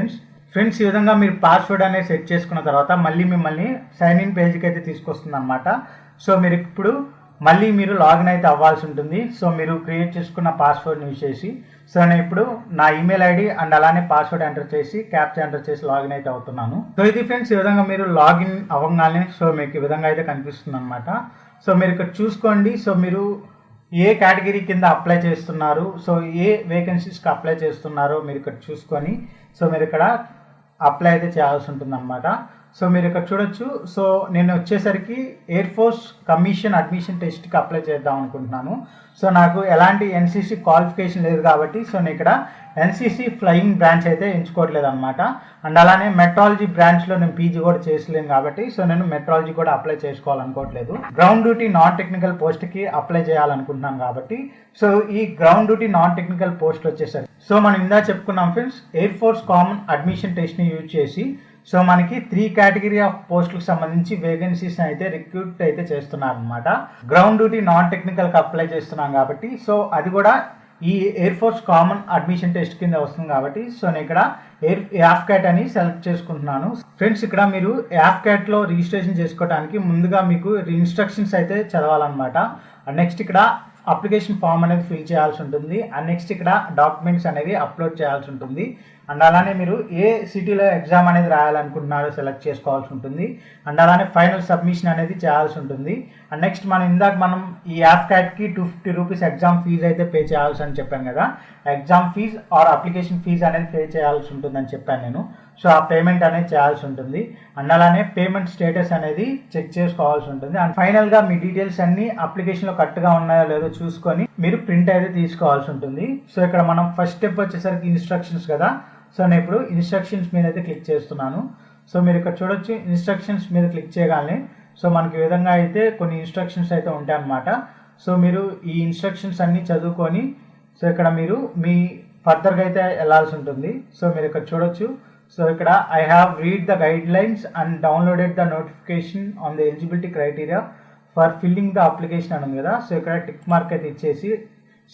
ఫ్రెండ్స్ ఈ విధంగా మీరు పాస్వర్డ్ అనేది సెట్ చేసుకున్న తర్వాత మళ్ళీ మిమ్మల్ని సైన్ ఇన్ పేజ్కి అయితే తీసుకొస్తుంది అనమాట. సో మీరు ఇప్పుడు మళ్ళీ మీరు లాగిన్ అయితే అవ్వాల్సి ఉంటుంది. సో మీరు క్రియేట్ చేసుకున్న పాస్వర్డ్ని యూజ్ చేసి సో నేను ఇప్పుడు నా ఈమెయిల్ ఐడి అండ్ అలానే పాస్వర్డ్ ఎంటర్ చేసి క్యాప్చా ఎంటర్ చేసి లాగిన్ అయితే అవుతున్నాను. సో ఇది ఫ్రెండ్స్ ఈ విధంగా మీరు లాగిన్ అవ్వగానే సో మీకు ఈ విధంగా అయితే కనిపిస్తుంది అనమాట. సో మీరు ఇక్కడ చూసుకోండి. సో మీరు ఏ కేటగిరీ కింద అప్లై చేస్తున్నారు, సో ఏ వేకెన్సీస్కి అప్లై చేస్తున్నారో మీరు ఇక్కడ చూసుకొని సో మీరు ఇక్కడ అప్లై అయితే చేయాల్సి ఉంటుంది అనమాట. సో మీరు ఇక్కడ చూడొచ్చు. సో నేను వచ్చేసరికి ఎయిర్ ఫోర్స్ కమిషన్ అడ్మిషన్ టెస్ట్కి అప్లై చేద్దాం అనుకుంటున్నాను. సో నాకు ఎలాంటి ఎన్సీసీ క్వాలిఫికేషన్ లేదు కాబట్టి సో నేను ఇక్కడ ఎన్సీసీ ఫ్లయింగ్ బ్రాంచ్ అయితే ఎంచుకోవట్లేదు అనమాట. అండ్ అలానే మెట్రాలజీ బ్రాంచ్లో నేను పీజీ కూడా చేసలేను కాబట్టి సో నేను మెట్రాలజీ కూడా అప్లై చేసుకోవాలనుకోవట్లేదు. గ్రౌండ్ డ్యూటీ నాన్ టెక్నికల్ పోస్ట్కి అప్లై చేయాలనుకుంటున్నాను కాబట్టి సో ఈ ground duty non technical post వచ్చేసరికి సో మనం ఇందా చెప్పుకున్నాం friends, air force common admission టెస్ట్ని యూజ్ చేసి సో మనకి 3 కేటగిరీ ఆఫ్ పోస్టులకు సంబంధించి వేకెన్సీస్ అయితే రిక్రూట్ అయితే చేస్తున్నారు అనమాట. గ్రౌండ్ డ్యూటీ నాన్ టెక్నికల్కి అప్లై చేస్తున్నాం కాబట్టి సో అది కూడా ఈ air force common admission test కింద వస్తుంది కాబట్టి సో నేను ఇక్కడ యాఫ్కాట్ అని సెలెక్ట్ చేసుకుంటున్నాను. ఫ్రెండ్స్ ఇక్కడ మీరు యాఫ్కాట్లో రిజిస్ట్రేషన్ చేసుకోవడానికి ముందుగా మీకు ఇన్స్ట్రక్షన్స్ అయితే చదవాలన్నమాట. నెక్స్ట్ ఇక్కడ అప్లికేషన్ ఫామ్ అనేది ఫిల్ చేయాల్సి ఉంటుంది. అండ్ నెక్స్ట్ ఇక్కడ డాక్యుమెంట్స్ అనేవి అప్లోడ్ చేయాల్సి ఉంటుంది. అండ్ అలానే మీరు ఏ సిటీలో ఎగ్జామ్ అనేది రాయాలనుకుంటున్నారో సెలెక్ట్ చేసుకోవాల్సి ఉంటుంది. అండ్ అలానే ఫైనల్ సబ్మిషన్ అనేది చేయాల్సి ఉంటుంది. అండ్ నెక్స్ట్ మనం ఈ యాఫ్కాట్కి 250 రూపీస్ ఎగ్జామ్ ఫీజు అయితే పే చేయాల్సి అని చెప్పాను కదా. Exam fee or application fee అనేది పే చేయాల్సి ఉంటుందని చెప్పాను నేను. సో ఆ పేమెంట్ అనేది చేయాల్సి ఉంటుంది. అండ్ అలానే పేమెంట్ స్టేటస్ అనేది చెక్ చేసుకోవాల్సి ఉంటుంది. అండ్ ఫైనల్గా మీ డీటెయిల్స్ అన్ని అప్లికేషన్లో కరెక్ట్గా ఉన్నాయో లేదో చూసుకొని మీరు ప్రింట్ అయితే తీసుకోవాల్సి ఉంటుంది. సో ఇక్కడ మనం ఫస్ట్ స్టెప్ వచ్చేసరికి ఇన్స్ట్రక్షన్స్ కదా. సో నేను ఇప్పుడు ఇన్స్ట్రక్షన్స్ మీద అయితే క్లిక్ చేస్తున్నాను. సో మీరు ఇక్కడ చూడొచ్చు, ఇన్స్ట్రక్షన్స్ మీద క్లిక్ చేయగానే సో మనకి ఈ విధంగా అయితే కొన్ని ఇన్స్ట్రక్షన్స్ అయితే ఉంటాయి అన్నమాట. సో మీరు ఈ ఇన్స్ట్రక్షన్స్ అన్నీ చదువుకొని సో ఇక్కడ మీరు మీ ఫర్దర్గా అయితే వెళ్ళాల్సి ఉంటుంది. సో మీరు ఇక్కడ చూడొచ్చు. సో ఇక్కడ I have read the guide lines and downloaded the notification on the eligibility criteria for filling the application అని ఉంది కదా. సో ఇక్కడ టిక్ మార్క్ అయితే ఇచ్చేసి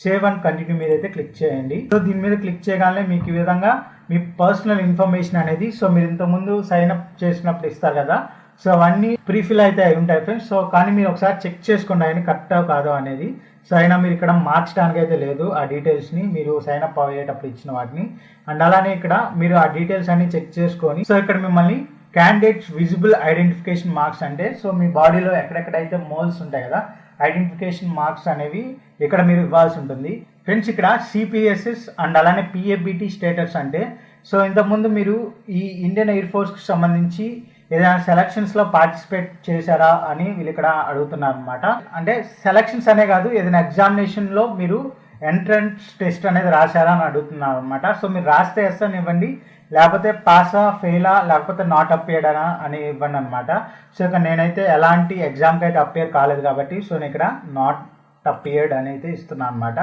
సేవ్ అండ్ కంటిన్యూ మీద అయితే క్లిక్ చేయండి. సో దీని మీద క్లిక్ చేయగానే మీకు ఈ విధంగా మీ పర్సనల్ ఇన్ఫర్మేషన్ అనేది సో మీరు ఇంతకుముందు సైన్ అప్ చేసినప్పుడు ఇస్తారు కదా. సో అవన్నీ ప్రీఫిల్ అయితే అయి ఉంటాయి ఫ్రెండ్స్. సో కానీ మీరు ఒకసారి చెక్ చేసుకోండి ఆయన కరెక్టా కాదో అనేది. సో అయినా మీరు ఇక్కడ మార్చడానికి అయితే లేదు ఆ డీటెయిల్స్ని, మీరు సైన్ అప్ అయ్యేటప్పుడు ఇచ్చిన వాటిని. అండ్ అలానే ఇక్కడ మీరు ఆ డీటెయిల్స్ అన్ని చెక్ చేసుకొని సో ఇక్కడ మిమ్మల్ని క్యాండిడేట్స్ విజిబుల్ ఐడెంటిఫికేషన్ మార్క్స్ అంటే సో మీ బాడీలో ఎక్కడెక్కడైతే మోల్స్ ఉంటాయి కదా ఐడెంటిఫికేషన్ మార్క్స్ అనేవి ఇక్కడ మీరు ఇవ్వాల్సి ఉంటుంది ఫ్రెండ్స్. ఇక్కడ సిపిఎస్ఎస్ అండ్ అలానే పిఏబిటి స్టేటస్ అంటే సో ఇంతకుముందు మీరు ఈ ఇండియన్ ఎయిర్ ఫోర్స్కి సంబంధించి ఏదైనా సెలక్షన్స్లో పార్టిసిపేట్ చేశారా అని వీళ్ళు ఇక్కడ అడుగుతున్నారు అనమాట. అంటే సెలక్షన్స్ అనే కాదు, ఏదైనా ఎగ్జామినేషన్లో మీరు ఎంట్రన్స్ టెస్ట్ అనేది రాశారా అని అడుగుతున్నారు అనమాట. సో మీరు రాస్తే ఎస్ అని ఇవ్వండి, లేకపోతే పాసా ఫెయిలా లేకపోతే నాట్ అపియర్డా అని ఇవ్వండి అనమాట. సో ఇక నేనైతే ఎలాంటి ఎగ్జామ్కి అయితే అపియర్ కాలేదు కాబట్టి సో నేను ఇక్కడ నాట్ అపియర్డ్ అని అయితే ఇస్తున్నాను అనమాట.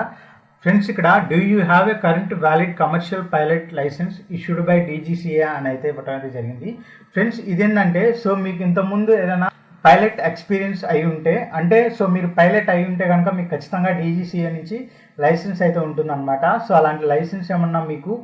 ఫ్రెండ్స్ ఇక్కడ do you have a current valid commercial pilot licence issued by DGCA అని అయితే ఇవ్వడం అయితే జరిగింది ఫ్రెండ్స్. ఇదేంటంటే సో మీకు ఇంతకుముందు ఏదైనా పైలట్ ఎక్స్పీరియన్స్ అయి ఉంటే అంటే సో మీరు పైలట్ అయి ఉంటే కనుక మీకు ఖచ్చితంగా డీజీసీఏ నుంచి లైసెన్స్ అయితే ఉంటుందన్నమాట. సో అలాంటి లైసెన్స్ ఏమన్నా మీకు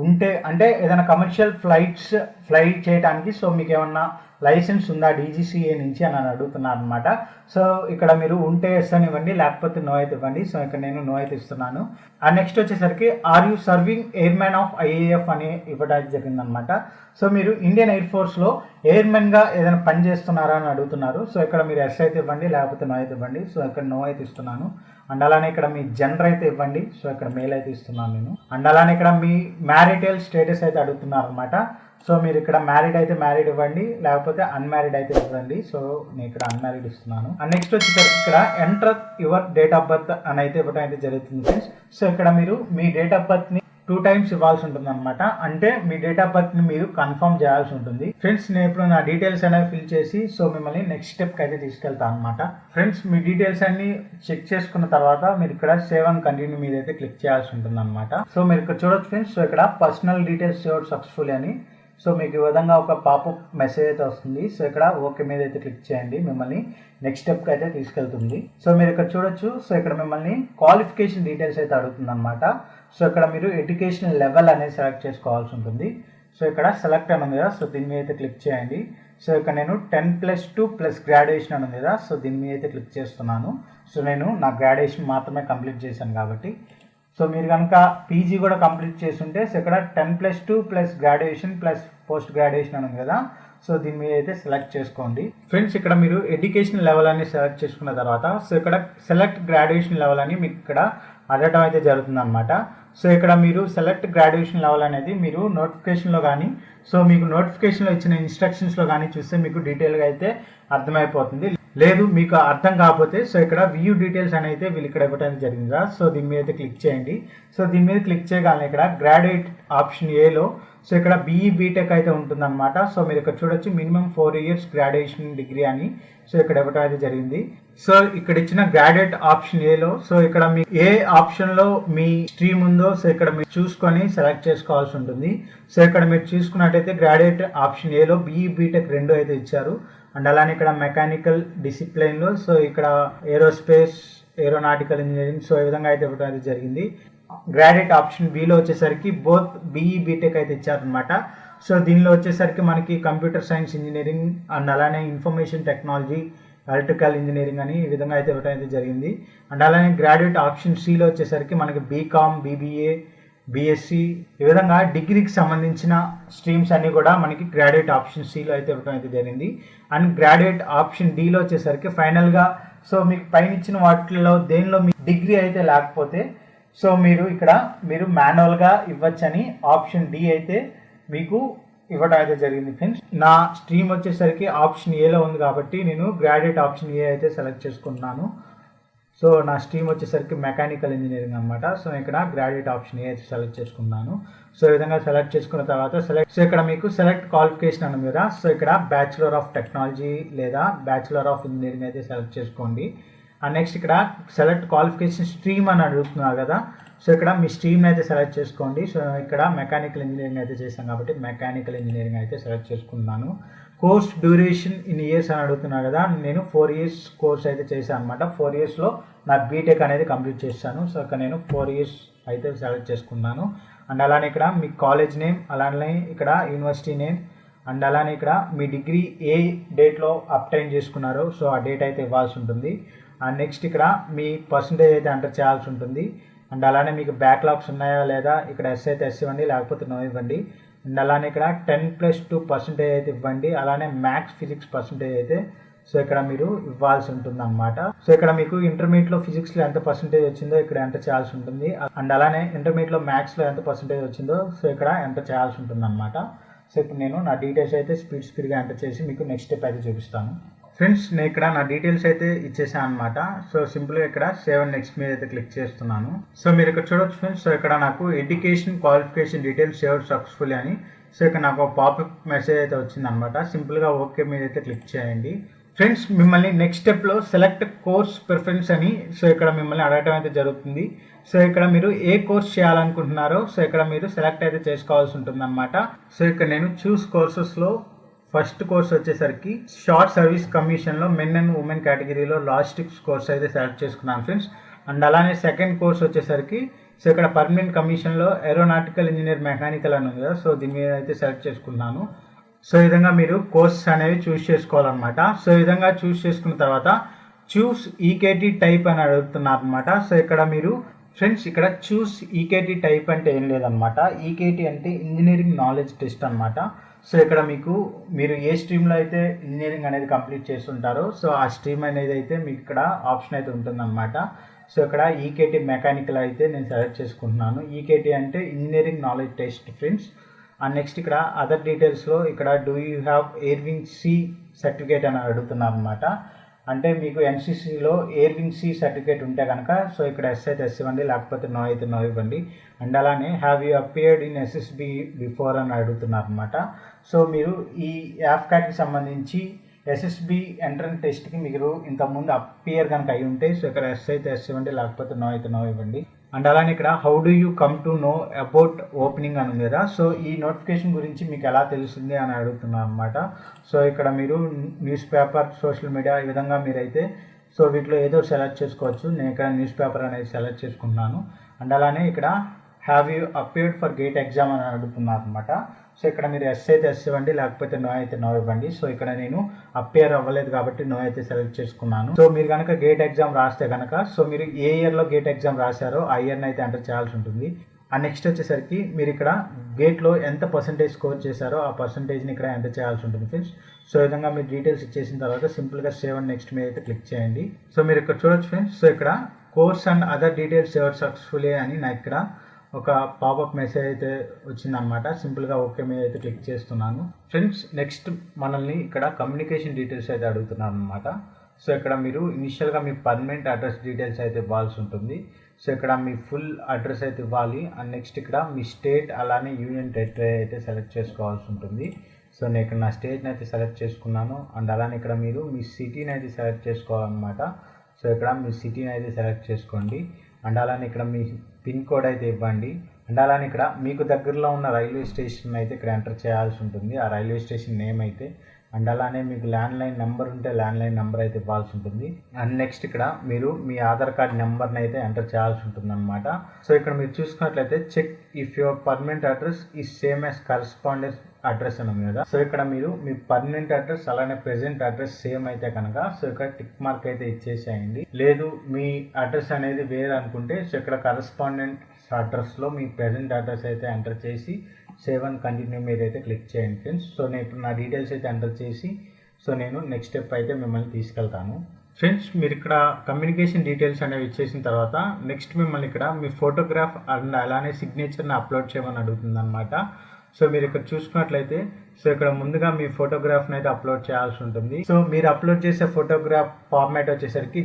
ఉంటే అంటే ఏదైనా కమర్షియల్ ఫ్లైట్ చేయడానికి సో మీకు ఏమన్నా లైసెన్స్ ఉందా డీజీసీఏ నుంచి అని అడుగుతున్నారు అనమాట. సో ఇక్కడ మీరు ఉంటే ఎస్ అని ఇవ్వండి, లేకపోతే నో అయితే ఇవ్వండి. సో ఇక్కడ నేను నో అయితే ఇస్తున్నాను. అండ్ నెక్స్ట్ వచ్చేసరికి are you serving airmen of IAF అని ఇవ్వడానికి జరిగిందనమాట. సో మీరు ఇండియన్ ఎయిర్ ఫోర్స్లో ఎయిర్మెన్గా ఏదైనా పని చేస్తున్నారా అని అడుగుతున్నారు. సో ఇక్కడ మీరు ఎస్ అయితే ఇవ్వండి, లేకపోతే నో అయితే ఇవ్వండి. సో ఇక్కడ నో అయితే ఇస్తున్నాను. అండ్ అలానే ఇక్కడ మీ జెండర్ అయితే ఇవ్వండి. సో ఇక్కడ మేల్ అయితే ఇస్తున్నాను నేను. అండ్ అలానే ఇక్కడ మీ మ్యారిటల్ స్టేటస్ అయితే అడుగుతున్నారు అనమాట. సో మీరు ఇక్కడ మ్యారీడ్ అయితే మ్యారీడ్ ఇవ్వండి, లేకపోతే అన్మ్యారీడ్ అయితే ఇవ్వండి. సో నేను ఇక్కడ అన్మ్యారీడ్ ఇస్తున్నాను. అండ్ నెక్స్ట్ వచ్చి ఇక్కడ enter your date of birth అని అయితే ఇవ్వడం అయితే జరుగుతుంది ఫ్రెండ్స్. సో ఇక్కడ మీరు మీ డేట్ ఆఫ్ బర్త్ని 2 times ఇవ్వాల్సి ఉంటుంది అనమాట. అంటే మీ డేట్ ఆఫ్ బర్త్ని మీరు కన్ఫర్మ్ చేయాల్సి ఉంటుంది ఫ్రెండ్స్. నేను ఇప్పుడు నా డీటెయిల్స్ అనేవి ఫిల్ చేసి సో మిమ్మల్ని నెక్స్ట్ స్టెప్కి అయితే తీసుకెళ్తాను అనమాట. ఫ్రెండ్స్ మీ డీటెయిల్స్ అన్ని చెక్ చేసుకున్న తర్వాత మీరు ఇక్కడ సేవ్ అండ్ కంటిన్యూ మీద అయితే క్లిక్ చేయాల్సి ఉంటుంది అనమాట. సో మీరు ఇక్కడ చూడొచ్చు ఫ్రెండ్స్. సో ఇక్కడ పర్సనల్ డీటెయిల్స్ సేవ్ సక్సెస్ఫుల్ అని సో మీకు ఈ విధంగా ఒక పాపప్ మెసేజ్ అయితే వస్తుంది. సో ఇక్కడ ఓకే మీద అయితే క్లిక్ చేయండి, మిమ్మల్ని నెక్స్ట్ స్టెప్కి అయితే తీసుకెళ్తుంది. సో మీరు ఇక్కడ చూడొచ్చు. సో ఇక్కడ మిమ్మల్ని క్వాలిఫికేషన్ డీటెయిల్స్ అయితే అడుగుతుంది అనమాట. సో ఇక్కడ మీరు ఎడ్యుకేషన్ లెవెల్ అనేది సెలెక్ట్ చేసుకోవాల్సి ఉంటుంది. సో ఇక్కడ సెలెక్ట్ అని ఉంది కదా, సో దీని మీద అయితే క్లిక్ చేయండి. సో ఇక్కడ నేను 10+2+ గ్రాడ్యుయేషన్ అని ఉంది కదా, సో దీని మీద అయితే క్లిక్ చేస్తున్నాను. సో నేను నా గ్రాడ్యుయేషన్ మాత్రమే కంప్లీట్ చేశాను కాబట్టి. సో మీరు కనుక పీజీ కూడా కంప్లీట్ చేస్తుంటే సో ఇక్కడ 10+2+ గ్రాడ్యుయేషన్ ప్లస్ పోస్ట్ గ్రాడ్యుయేషన్ అని ఉంది కదా, సో దీని మీద అయితే సెలెక్ట్ చేసుకోండి. ఫ్రెండ్స్ ఇక్కడ మీరు ఎడ్యుకేషన్ లెవెల్ అని సెలెక్ట్ చేసుకున్న తర్వాత సో ఇక్కడ సెలెక్ట్ గ్రాడ్యుయేషన్ లెవెల్ అని మీకు ఇక్కడ అడగడం అయితే జరుగుతుంది అనమాట. సో ఇక్కడ మీరు సెలెక్ట్ గ్రాడ్యుయేషన్ లెవెల్ అనేది మీరు నోటిఫికేషన్లో కానీ సో మీకు నోటిఫికేషన్లో ఇచ్చిన ఇన్స్ట్రక్షన్స్లో కానీ చూస్తే మీకు డీటెయిల్గా అయితే అర్థమైపోతుంది. లేదు మీకు అర్థం కాకపోతే సో ఇక్కడ వ్యూ డీటెయిల్స్ అని అయితే వీళ్ళు ఇక్కడ ఇవ్వడం జరిగిందా, సో దీని మీద అయితే క్లిక్ చేయండి. సో దీని మీద క్లిక్ చేయగానే ఇక్కడ గ్రాడ్యుయేట్ ఆప్షన్ ఏలో సో ఇక్కడ బీఈ బీటెక్ అయితే ఉంటుందన్నమాట. సో మీరు ఇక్కడ చూడొచ్చు మినిమం 4 years గ్రాడ్యుయేషన్ డిగ్రీ అని సో ఇక్కడ ఇవ్వడం అయితే జరిగింది. సో ఇక్కడ ఇచ్చిన గ్రాడ్యుయేట్ ఆప్షన్ ఏలో సో ఇక్కడ మీ ఏ ఆప్షన్లో మీ స్ట్రీమ్ ఉందో సో ఇక్కడ మీరు చూసుకొని సెలెక్ట్ చేసుకోవాల్సి ఉంటుంది. సో ఇక్కడ మీరు చూసుకున్నట్టయితే గ్రాడ్యుయేట్ ఆప్షన్ ఏలో బీఈ బీటెక్ 2 అయితే ఇచ్చారు. అండ్ అలానే ఇక్కడ మెకానికల్ డిసిప్లిన్లో సో ఇక్కడ ఏరోస్పేస్ ఏరోనాటికల్ ఇంజనీరింగ్ సో ఈ విధంగా అయితే ఇవ్వడం అయితే జరిగింది. గ్రాడ్యుయేట్ ఆప్షన్ బిలో వచ్చేసరికి బోత్ బీఈ బీటెక్ అయితే ఇచ్చారనమాట. సో దీనిలో వచ్చేసరికి మనకి కంప్యూటర్ సైన్స్ ఇంజనీరింగ్ అండ్ అలానే ఇన్ఫర్మేషన్ టెక్నాలజీ ఎలక్ట్రికల్ ఇంజనీరింగ్ అని ఈ విధంగా అయితే ఇవ్వడం అయితే జరిగింది. అండ్ అలానే గ్రాడ్యుయేట్ ఆప్షన్ సిలో వచ్చేసరికి మనకి బీకామ్ బీబీఏ బీఎస్సీ ఈ విధంగా డిగ్రీకి సంబంధించిన స్ట్రీమ్స్ అన్నీ కూడా మనకి గ్రాడ్యుయేట్ ఆప్షన్ సిలో అయితే ఇవ్వడం అయితే జరిగింది. అండ్ గ్రాడ్యుయేట్ ఆప్షన్ డిలో వచ్చేసరికి ఫైనల్గా సో మీకు పైన ఇచ్చిన వాటిల్లో దేనిలో మీ డిగ్రీ అయితే లేకపోతే సో మీరు మాన్యువల్గా ఇవ్వచ్చని ఆప్షన్ డి అయితే మీకు ఇవ్వడం అయితే జరిగింది. ఫ్రెండ్స్ నా స్ట్రీమ్ వచ్చేసరికి ఆప్షన్ ఏలో ఉంది కాబట్టి నేను గ్రాడ్యుయేట్ ఆప్షన్ ఏ అయితే సెలెక్ట్ చేసుకున్నాను. సో నా స్ట్రీమ్ వచ్చేసరికి మెకానికల్ ఇంజనీరింగ్ అనమాట. సో ఇక్కడ గ్రాడ్యుయేట్ ఆప్షన్ ఏ అయితే సెలెక్ట్ చేసుకున్నాను. సో ఈ విధంగా సెలెక్ట్ చేసుకున్న తర్వాత సో ఇక్కడ మీకు సెలెక్ట్ క్వాలిఫికేషన్ అన్న మీద సో ఇక్కడ బ్యాచులర్ ఆఫ్ టెక్నాలజీ లేదా బ్యాచులర్ ఆఫ్ ఇంజనీరింగ్ అయితే సెలెక్ట్ చేసుకోండి. అండ్ నెక్స్ట్ ఇక్కడ సెలెక్ట్ క్వాలిఫికేషన్ స్ట్రీమ్ అని అడుగుతున్నారు కదా, సో ఇక్కడ మీ స్ట్రీమ్ని అయితే సెలెక్ట్ చేసుకోండి. సో ఇక్కడ మెకానికల్ ఇంజనీరింగ్ అయితే చేశాను కాబట్టి మెకానికల్ ఇంజనీరింగ్ అయితే సెలెక్ట్ చేసుకున్నాను. కోర్స్ డ్యూరేషన్ ఇన్ ఇయర్స్ అని అడుగుతున్నారు కదా, నేను 4 years కోర్స్ అయితే చేశాను అనమాట. 4 yearsలో నా బీటెక్ అనేది కంప్లీట్ చేశాను. సో ఇక్కడ నేను 4 years అయితే సెలెక్ట్ చేసుకున్నాను. అండ్ అలానే ఇక్కడ మీ కాలేజ్ నేమ్, అలానే ఇక్కడ యూనివర్సిటీ నేమ్, అండ్ అలానే ఇక్కడ మీ డిగ్రీ ఏ డేట్లో అప్టైన్ చేసుకున్నారో సో ఆ డేట్ అయితే ఇవ్వాల్సి ఉంటుంది. అండ్ నెక్స్ట్ ఇక్కడ మీ పర్సంటేజ్ అయితే ఎంటర్ చేయాల్సి ఉంటుంది. అండ్ అలానే మీకు బ్యాక్లాగ్స్ ఉన్నాయా లేదా ఇక్కడ ఎస్ అయితే ఎస్ ఇవ్వండి, లేకపోతే నో ఇవ్వండి. అండ్ అలానే ఇక్కడ 10+2% అయితే ఇవ్వండి. అలానే మ్యాథ్స్ ఫిజిక్స్ పర్సంటేజ్ అయితే సో ఇక్కడ మీరు ఇవ్వాల్సి ఉంటుంది అనమాట. సో ఇక్కడ మీకు ఇంటర్మీడియట్లో ఫిజిక్స్లో ఎంత పర్సంటేజ్ వచ్చిందో ఇక్కడ ఎంటర్ చేయాల్సి ఉంటుంది. అండ్ అలానే ఇంటర్మీడియట్లో మ్యాథ్స్లో ఎంత పర్సంటేజ్ వచ్చిందో సో ఇక్కడ ఎంటర్ చేయాల్సి ఉంటుంది అనమాట. సో ఇప్పుడు నేను నా డీటెయిల్స్ అయితే స్పీడ్గా ఎంటర్ చేసి మీకు నెక్స్ట్ స్టెప్ అయితే చూపిస్తాను. ఫ్రెండ్స్ నేను ఇక్కడ నా డీటెయిల్స్ అయితే ఇచ్చేసాను అనమాట. సో సింపుల్గా ఇక్కడ సేవ్ అండ్ నెక్స్ట్ మీద అయితే క్లిక్ చేస్తున్నాను. సో మీరు ఇక్కడ చూడొచ్చు ఫ్రెండ్స్, సో ఇక్కడ నాకు education qualification details save successfully అని సో ఇక్కడ నాకు ఒక పాపప్ మెసేజ్ అయితే వచ్చింది అనమాట. సింపుల్గా ఓకే మీద అయితే క్లిక్ చేయండి. ఫ్రెండ్స్ మిమ్మల్ని నెక్స్ట్ స్టెప్లో సెలెక్ట్ కోర్స్ ప్రిఫరెన్స్ అని సో ఇక్కడ మిమ్మల్ని అడగటం అయితే జరుగుతుంది. సో ఇక్కడ మీరు ఏ కోర్స్ చేయాలనుకుంటున్నారో సో ఇక్కడ మీరు సెలెక్ట్ అయితే చేసుకోవాల్సి ఉంటుంది అనమాట. సో ఇక్కడ నేను చూస్ కోర్సెస్లో ఫస్ట్ కోర్స్ వచ్చేసరికి షార్ట్ సర్వీస్ కమిషన్లో మెన్ అండ్ ఉమెన్ కేటగిరీలో లాజిస్టిక్స్ కోర్స్ అయితే సెలెక్ట్ చేసుకున్నాను ఫ్రెండ్స్. అండ్ అలానే సెకండ్ కోర్స్ వచ్చేసరికి సో ఇక్కడ పర్మనెంట్ కమిషన్లో ఏరోనాటికల్ ఇంజనీర్ మెకానికల్ అని ఉంది కదా, సో దీని మీద అయితే సెలెక్ట్ చేసుకున్నాను. సో ఈ విధంగా మీరు కోర్స్ అనేవి చూస్ చేసుకోవాలన్నమాట. సో ఈ విధంగా చూస్ చేసుకున్న తర్వాత చూస్ ఈకేటీ టైప్ అని అడుగుతున్నారు అనమాట. సో ఇక్కడ మీరు ఫ్రెండ్స్ ఇక్కడ చూస్ ఈకేటీ టైప్ అంటే ఏం లేదనమాట. ఈకేటీ అంటే ఇంజనీరింగ్ నాలెడ్జ్ టెస్ట్ అనమాట. సో ఇక్కడ మీరు ఏ స్ట్రీమ్లో అయితే ఇంజనీరింగ్ అనేది కంప్లీట్ చేస్తుంటారో సో ఆ స్ట్రీమ్ అనేది అయితే మీకు ఇక్కడ ఆప్షన్ అయితే ఉంటుందన్నమాట. సో ఇక్కడ ఈకేటీ మెకానికల్ అయితే నేను సెలెక్ట్ చేసుకుంటున్నాను. ఈకేటీ అంటే engineering knowledge test friends. And next ఇక్కడ అదర్ డీటెయిల్స్లో ఇక్కడ do you have air wing C certificate అని అడుగుతున్నారు అనమాట. అంటే మీకు ఎన్సీసీలో ఎయిర్వింగ్ సి సర్టిఫికేట్ ఉంటే కనుక సో ఇక్కడ ఎస్ అయితే ఎస్ ఇవ్వండి, లేకపోతే నో అయితే నో ఇవ్వండి. అండ్ అలానే have you appeared in SSB before అని అడుగుతున్నారు అనమాట. సో మీరు ఈ యాప్కాట్కి సంబంధించి ఎస్ఎస్బి ఎంట్రన్స్ టెస్ట్కి మీరు ఇంతకుముందు అపియర్ కనుక అయి ఉంటే సో ఇక్కడ ఎస్ అయితే ఎస్ ఇవ్వండి, లేకపోతే నో అయితే నో ఇవ్వండి. అండ్ అలానే ఇక్కడ how do you come to know about opening అని ఉంది కదా. సో ఈ నోటిఫికేషన్ గురించి మీకు ఎలా తెలుస్తుంది అని అడుగుతున్నాను అనమాట. సో ఇక్కడ మీరు న్యూస్ పేపర్, సోషల్ మీడియా ఈ విధంగా మీరైతే సో వీటిలో ఏదో సెలెక్ట్ చేసుకోవచ్చు. నేను ఇక్కడ న్యూస్ పేపర్ అనేది సెలెక్ట్ చేసుకుంటున్నాను. అండ్ అలానే ఇక్కడ have you appeared for gate exam అని అడుగుతున్నారు అనమాట. సో ఇక్కడ మీరు ఎస్ అయితే ఎస్ ఇవ్వండి, లేకపోతే నో అయితే నో ఇవ్వండి. సో ఇక్కడ నేను అపియర్ అవ్వలేదు కాబట్టి నో అయితే సెలెక్ట్ చేసుకున్నాను. సో మీరు కనుక గేట్ ఎగ్జామ్ రాస్తే కనుక సో మీరు ఏ ఇయర్లో గేట్ ఎగ్జామ్ రాశారో ఆ ఇయర్ని అయితే ఎంటర్ చేయాల్సి ఉంటుంది. అండ్ నెక్స్ట్ వచ్చేసరికి మీరు ఇక్కడ గేట్లో ఎంత పర్సంటేజ్ స్కోర్ చేశారో ఆ పర్సంటేజ్ని ఇక్కడ ఎంటర్ చేయాల్సి ఉంటుంది ఫ్రెండ్స్. సో ఈ విధంగా మీరు డీటెయిల్స్ ఇచ్చేసిన తర్వాత సింపుల్గా సేవ్ అండ్ నెక్స్ట్ మీద అయితే క్లిక్ చేయండి. సో మీరు ఇక్కడ చూడొచ్చు ఫ్రెండ్స్. సో ఇక్కడ course and other details saver successfully అని నాకు ఇక్కడ ఒక పాపప్ మెసేజ్ అయితే వచ్చిందనమాట. సింపుల్గా ఓకే మీద అయితే క్లిక్ చేస్తున్నాను ఫ్రెండ్స్. నెక్స్ట్ మనల్ని ఇక్కడ కమ్యూనికేషన్ డీటెయిల్స్ అయితే అడుగుతున్నారు అనమాట. సో ఇక్కడ మీరు ఇనిషియల్గా మీ పర్మనెంట్ అడ్రస్ డీటెయిల్స్ అయితే ఇవ్వాల్సి ఉంటుంది. సో ఇక్కడ మీ ఫుల్ అడ్రస్ అయితే ఇవ్వాలి. అండ్ నెక్స్ట్ ఇక్కడ మీ స్టేట్ అలానే యూనియన్ టెరిటరీ అయితే సెలెక్ట్ చేసుకోవాల్సి ఉంటుంది. సో నేను ఇక్కడ నా స్టేట్ని అయితే సెలెక్ట్ చేసుకున్నాను. అండ్ అలానే ఇక్కడ మీరు మీ సిటీని అయితే సెలెక్ట్ చేసుకోవాలన్నమాట. సో ఇక్కడ మీ సిటీని అయితే సెలెక్ట్ చేసుకోండి. అండ్ అలానే ఇక్కడ మీ పిన్ కోడ్ అయితే ఇవ్వండి. అండ్ అలానే ఇక్కడ మీకు దగ్గరలో ఉన్న రైల్వే స్టేషన్ అయితే ఇక్కడ ఎంటర్ చేయాల్సి ఉంటుంది, ఆ రైల్వే స్టేషన్ నేమ్ అయితే. అండ్ అలానే మీకు ల్యాండ్లైన్ నెంబర్ ఉంటే ల్యాండ్లైన్ నెంబర్ అయితే ఇవ్వాల్సి ఉంటుంది. అండ్ నెక్స్ట్ ఇక్కడ మీరు మీ ఆధార్ కార్డ్ నెంబర్ని అయితే ఎంటర్ చేయాల్సి ఉంటుంది అనమాట. సో ఇక్కడ మీరు చూసుకున్నట్లయితే check if your permanent address is same as correspondence address అని ఉంది కదా. సో ఇక్కడ మీరు మీ పర్మనెంట్ అడ్రస్ అలానే ప్రెసెంట్ అడ్రస్ సేమ్ అయితే కనుక సో ఇక్కడ టిక్ మార్క్ అయితే ఇచ్చేసేయండి. లేదు మీ అడ్రస్ అనేది వేరే అనుకుంటే సో ఇక్కడ కరస్పాండెంట్ అడ్రస్లో మీ ప్రెసెంట్ అడ్రస్ అయితే ఎంటర్ చేసి సేవ్ అండ్ కంటిన్యూ మీద అయితే క్లిక్ చేయండి ఫ్రెండ్స్. సో నేను ఇప్పుడు నా డీటెయిల్స్ అయితే ఎంటర్ చేసి సో నేను నెక్స్ట్ స్టెప్ అయితే మిమ్మల్ని తీసుకెళ్తాను ఫ్రెండ్స్. మీరు ఇక్కడ కమ్యూనికేషన్ డీటెయిల్స్ అనేవి ఇచ్చేసిన తర్వాత నెక్స్ట్ మిమ్మల్ని ఇక్కడ మీ ఫోటోగ్రాఫ్ అండ్ అలానే సిగ్నేచర్ని అప్లోడ్ చేయమని అడుగుతుంది అనమాట. సో మీరు ఇక్కడ చూసుకున్నట్లయితే సో ఇక్కడ ముందుగా మీ ఫోటోగ్రాఫ్ని అయితే అప్లోడ్ చేయాల్సి ఉంటుంది. సో మీరు అప్లోడ్ చేసే ఫోటోగ్రాఫ్ ఫార్మాట్ వచ్చేసరికి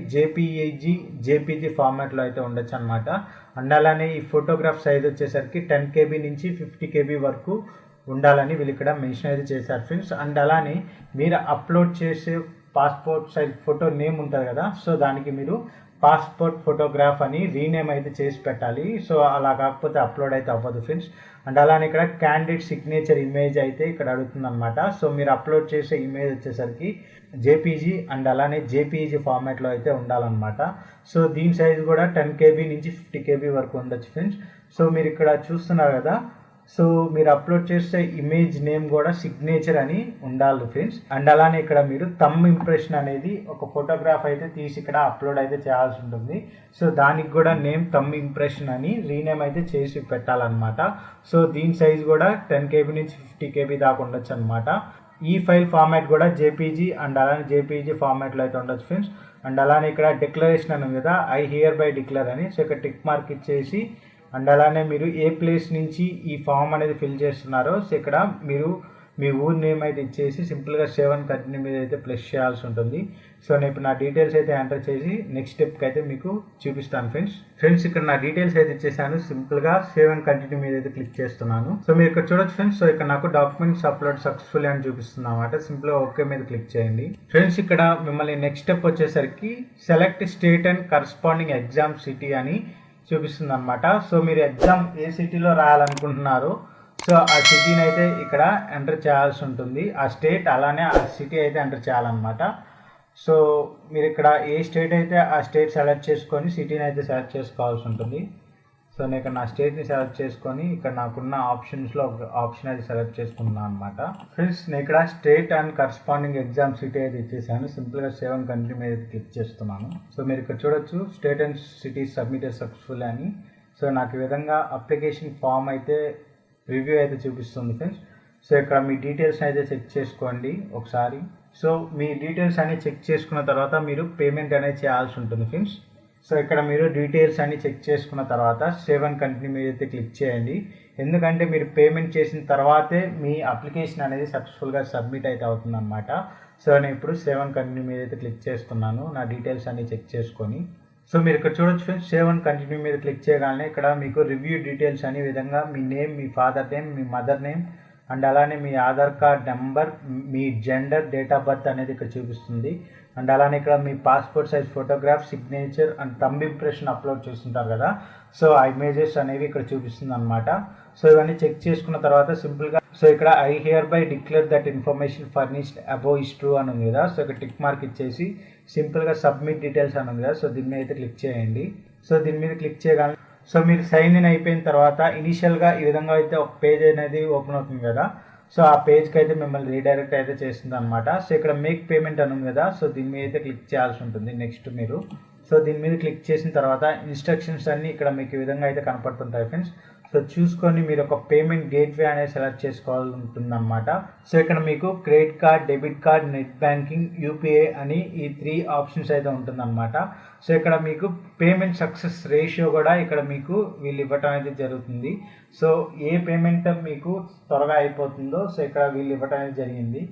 జేపీజీ ఫార్మాట్లో అయితే ఉండొచ్చు అనమాట. అండ్ అలానే ఈ ఫోటోగ్రాఫ్ సైజ్ వచ్చేసరికి 10 KB నుంచి 50 KB వరకు ఉండాలని వీళ్ళు ఇక్కడ మెన్షన్ అయితే చేశారు ఫ్రెండ్స్. అండ్ అలానే మీరు అప్లోడ్ చేసే పాస్పోర్ట్ సైజ్ ఫోటో నేమ్ ఉంటుంది కదా. సో దానికి మీరు పాస్పోర్ట్ ఫోటోగ్రాఫ్ అని రీనేమ్ అయితే చేసి పెట్టాలి. సో అలా కాకపోతే అప్లోడ్ అయితే అవ్వదు ఫ్రెండ్స్. అండ్ అలానే ఇక్కడ క్యాండిడేట్ సిగ్నేచర్ ఇమేజ్ అయితే ఇక్కడ అడుగుతుంది అనమాట. సో మీరు అప్లోడ్ చేసే ఇమేజ్ వచ్చేసరికి జేపీజీ అండ్ అలానే జేపీజీ ఫార్మాట్లో అయితే ఉండాలన్నమాట. సో దీని సైజ్ కూడా 10 KB నుంచి 50 KB వరకు ఉండొచ్చు ఫ్రెండ్స్. సో మీరు ఇక్కడ చూస్తున్నారు కదా. సో మీరు అప్లోడ్ చేసే ఇమేజ్ నేమ్ కూడా సిగ్నేచర్ అని ఉండాలి ఫ్రెండ్స్. అండ్ అలానే ఇక్కడ మీరు థంబ్ ఇంప్రెషన్ అనేది ఒక ఫోటోగ్రాఫ్ అయితే తీసి ఇక్కడ అప్లోడ్ అయితే చేయాల్సి ఉంటుంది. సో దానికి కూడా నేమ్ థంబ్ ఇంప్రెషన్ అని రీనేమ్ అయితే చేసి పెట్టాలన్నమాట. సో దీని సైజ్ కూడా 10 KB నుంచి 50 KB దాకా ఉండొచ్చు అనమాట. ఈ ఫైల్ ఫార్మాట్ కూడా జేపీజీ అండ్ అలానే జేపీజీ ఫార్మాట్లో అయితే ఉండొచ్చు ఫ్రెండ్స్. అండ్ అలానే ఇక్కడ డిక్లరేషన్ అని ఉంది కదా, ఐ హియర్ బై డిక్లేర్ అని. సో ఇక్కడ టిక్ మార్క్ ఇచ్చేసి అండ్ అలానే మీరు ఏ ప్లేస్ నుంచి ఈ ఫామ్ అనేది ఫిల్ చేస్తున్నారో సో ఇక్కడ మీరు మీ ఊరి నేమ్ అయితే ఇచ్చేసి సింపుల్గా సేవ్ అండ్ కంటిన్యూ మీద అయితే ప్లస్ చేయాల్సి ఉంటుంది. సో నేను ఇప్పుడు నా డీటెయిల్స్ అయితే ఎంటర్ చేసి నెక్స్ట్ స్టెప్కి అయితే మీకు చూపిస్తాను ఫ్రెండ్స్. ఇక్కడ నా డీటెయిల్స్ అయితే ఇచ్చేసాను. సింపుల్గా సేవ్ అండ్ కంటిన్యూ మీద అయితే క్లిక్ చేస్తున్నాను. సో మీరు ఇక్కడ చూడొచ్చు ఫ్రెండ్స్. సో ఇక్కడ నాకు డాక్యుమెంట్స్ అప్లోడ్ సక్సెస్ఫుల్ అని చూపిస్తుంది అనమాట. సింపుల్గా ఓకే మీద క్లిక్ చేయండి ఫ్రెండ్స్. ఇక్కడ మిమ్మల్ని నెక్స్ట్ స్టెప్ వచ్చేసరికి select state and corresponding exam city అని చూపిస్తుంది అనమాట. సో మీరు ఎగ్జామ్ ఏ సిటీలో రాయాలనుకుంటున్నారో సో ఆ సిటీని అయితే ఇక్కడ ఎంటర్ చేయాల్సి ఉంటుంది. ఆ స్టేట్ అలానే ఆ సిటీ అయితే ఎంటర్ చేయాలన్నమాట. సో మీరు ఇక్కడ ఏ స్టేట్ అయితే ఆ స్టేట్ సెలెక్ట్ చేసుకొని సిటీని అయితే సెలెక్ట్ చేసుకోవాల్సి ఉంటుంది. సో నేను ఇక్కడ నా స్టేట్ని సెలెక్ట్ చేసుకొని ఇక్కడ నాకున్న ఆప్షన్స్లో ఒక ఆప్షన్ అయితే సెలెక్ట్ చేసుకున్నాను అనమాట. ఫ్రెండ్స్ నేను ఇక్కడ state and corresponding exam city అయితే ఇచ్చేసాను. సింపుల్గా సేవ్ అండ్ కంటిన్యూ మీద క్లిక్ చేస్తున్నాను. సో మీరు ఇక్కడ చూడొచ్చు state and city submitted successful అని. సో నాకు ఈ విధంగా అప్లికేషన్ ఫామ్ అయితే రివ్యూ అయితే చూపిస్తుంది ఫ్రెండ్స్. సో ఇక్కడ మీ డీటెయిల్స్ అయితే చెక్ చేసుకోండి ఒకసారి. సో మీ డీటెయిల్స్ అన్ని చెక్ చేసుకున్న తర్వాత మీరు పేమెంట్ అనేది చేయాల్సి ఉంటుంది ఫ్రెండ్స్. సో ఇక్కడ మీరు డీటెయిల్స్ అన్ని చెక్ చేసుకున్న తర్వాత సేవ్ అండ్ కంటిన్యూ మీద అయితే క్లిక్ చేయండి. ఎందుకంటే మీరు పేమెంట్ చేసిన తర్వాతే మీ అప్లికేషన్ అనేది సక్సెస్ఫుల్గా సబ్మిట్ అయితే అవుతుంది అనమాట. సో నేను ఇప్పుడు సేవ్ అండ్ కంటిన్యూ మీద అయితే క్లిక్ చేస్తున్నాను నా డీటెయిల్స్ అన్ని చెక్ చేసుకొని. సో మీరు ఇక్కడ చూడొచ్చు ఫ్రెండ్స్, సేవ్ అండ్ కంటిన్యూ మీద క్లిక్ చేయగానే ఇక్కడ మీకు రివ్యూ డీటెయిల్స్ అనే విధంగా మీ నేమ్, మీ ఫాదర్ నేమ్, మీ మదర్ నేమ్ అండ్ అలానే మీ ఆధార్ కార్డ్ నెంబర్, మీ జెండర్, డేట్ ఆఫ్ బర్త్ అనేది ఇక్కడ చూపిస్తుంది. అండ్ అలానే ఇక్కడ మీ passport size photograph, signature and thumb impression upload చేస్తుంటారు కదా, సో ఆ ఇమేజెస్ అనేవి ఇక్కడ చూపిస్తుంది అనమాట. సో ఇవన్నీ చెక్ చేసుకున్న తర్వాత సింపుల్గా సో ఇక్కడ I here by declare that information furnished above is true అని ఉంది కదా, సో ఇక్కడ టిక్ మార్క్ ఇచ్చేసి సింపుల్గా సబ్మిట్ డీటెయిల్స్ అని ఉంది కదా, సో దీని మీద అయితే క్లిక్ చేయండి. సో దీని మీద క్లిక్ చేయగానే సో మీరు సైన్ ఇన్ అయిపోయిన తర్వాత ఇనీషియల్గా ఈ విధంగా అయితే ఒక పేజ్ అనేది ఓపెన్ అవుతుంది కదా, సో ఆ పేజ్కి అయితే మిమ్మల్ని రీడైరెక్ట్ అయితే చేస్తుంది అనమాట. సో ఇక్కడ మేక్ పేమెంట్ అని ఉంది కదా, సో దీని మీద అయితే క్లిక్ చేయాల్సి ఉంటుంది. నెక్స్ట్ మీరు సో దీని మీద క్లిక్ చేసిన తర్వాత ఇన్స్ట్రక్షన్స్ అన్నీ ఇక్కడ మీకు ఈ విధంగా అయితే కనపడుతుంటాయి ఫ్రెండ్స్. సో చూసుకొని మీరు ఒక పేమెంట్ గేట్వే అనేది సెలెక్ట్ చేసుకోవాల్సి ఉంటుంది అనమాట. సో ఇక్కడ మీకు credit card, debit card, net banking, UPI అని ఈ 3 ఆప్షన్స్ అయితే ఉంటుందన్నమాట. సో ఇక్కడ మీకు పేమెంట్ సక్సెస్ రేషియో కూడా ఇక్కడ మీకు వీళ్ళు ఇవ్వటం అయితే జరుగుతుంది. సో ఏ పేమెంట్ మీకు త్వరగా అయిపోతుందో సో ఇక్కడ వీళ్ళు ఇవ్వటం అనేది జరిగింది.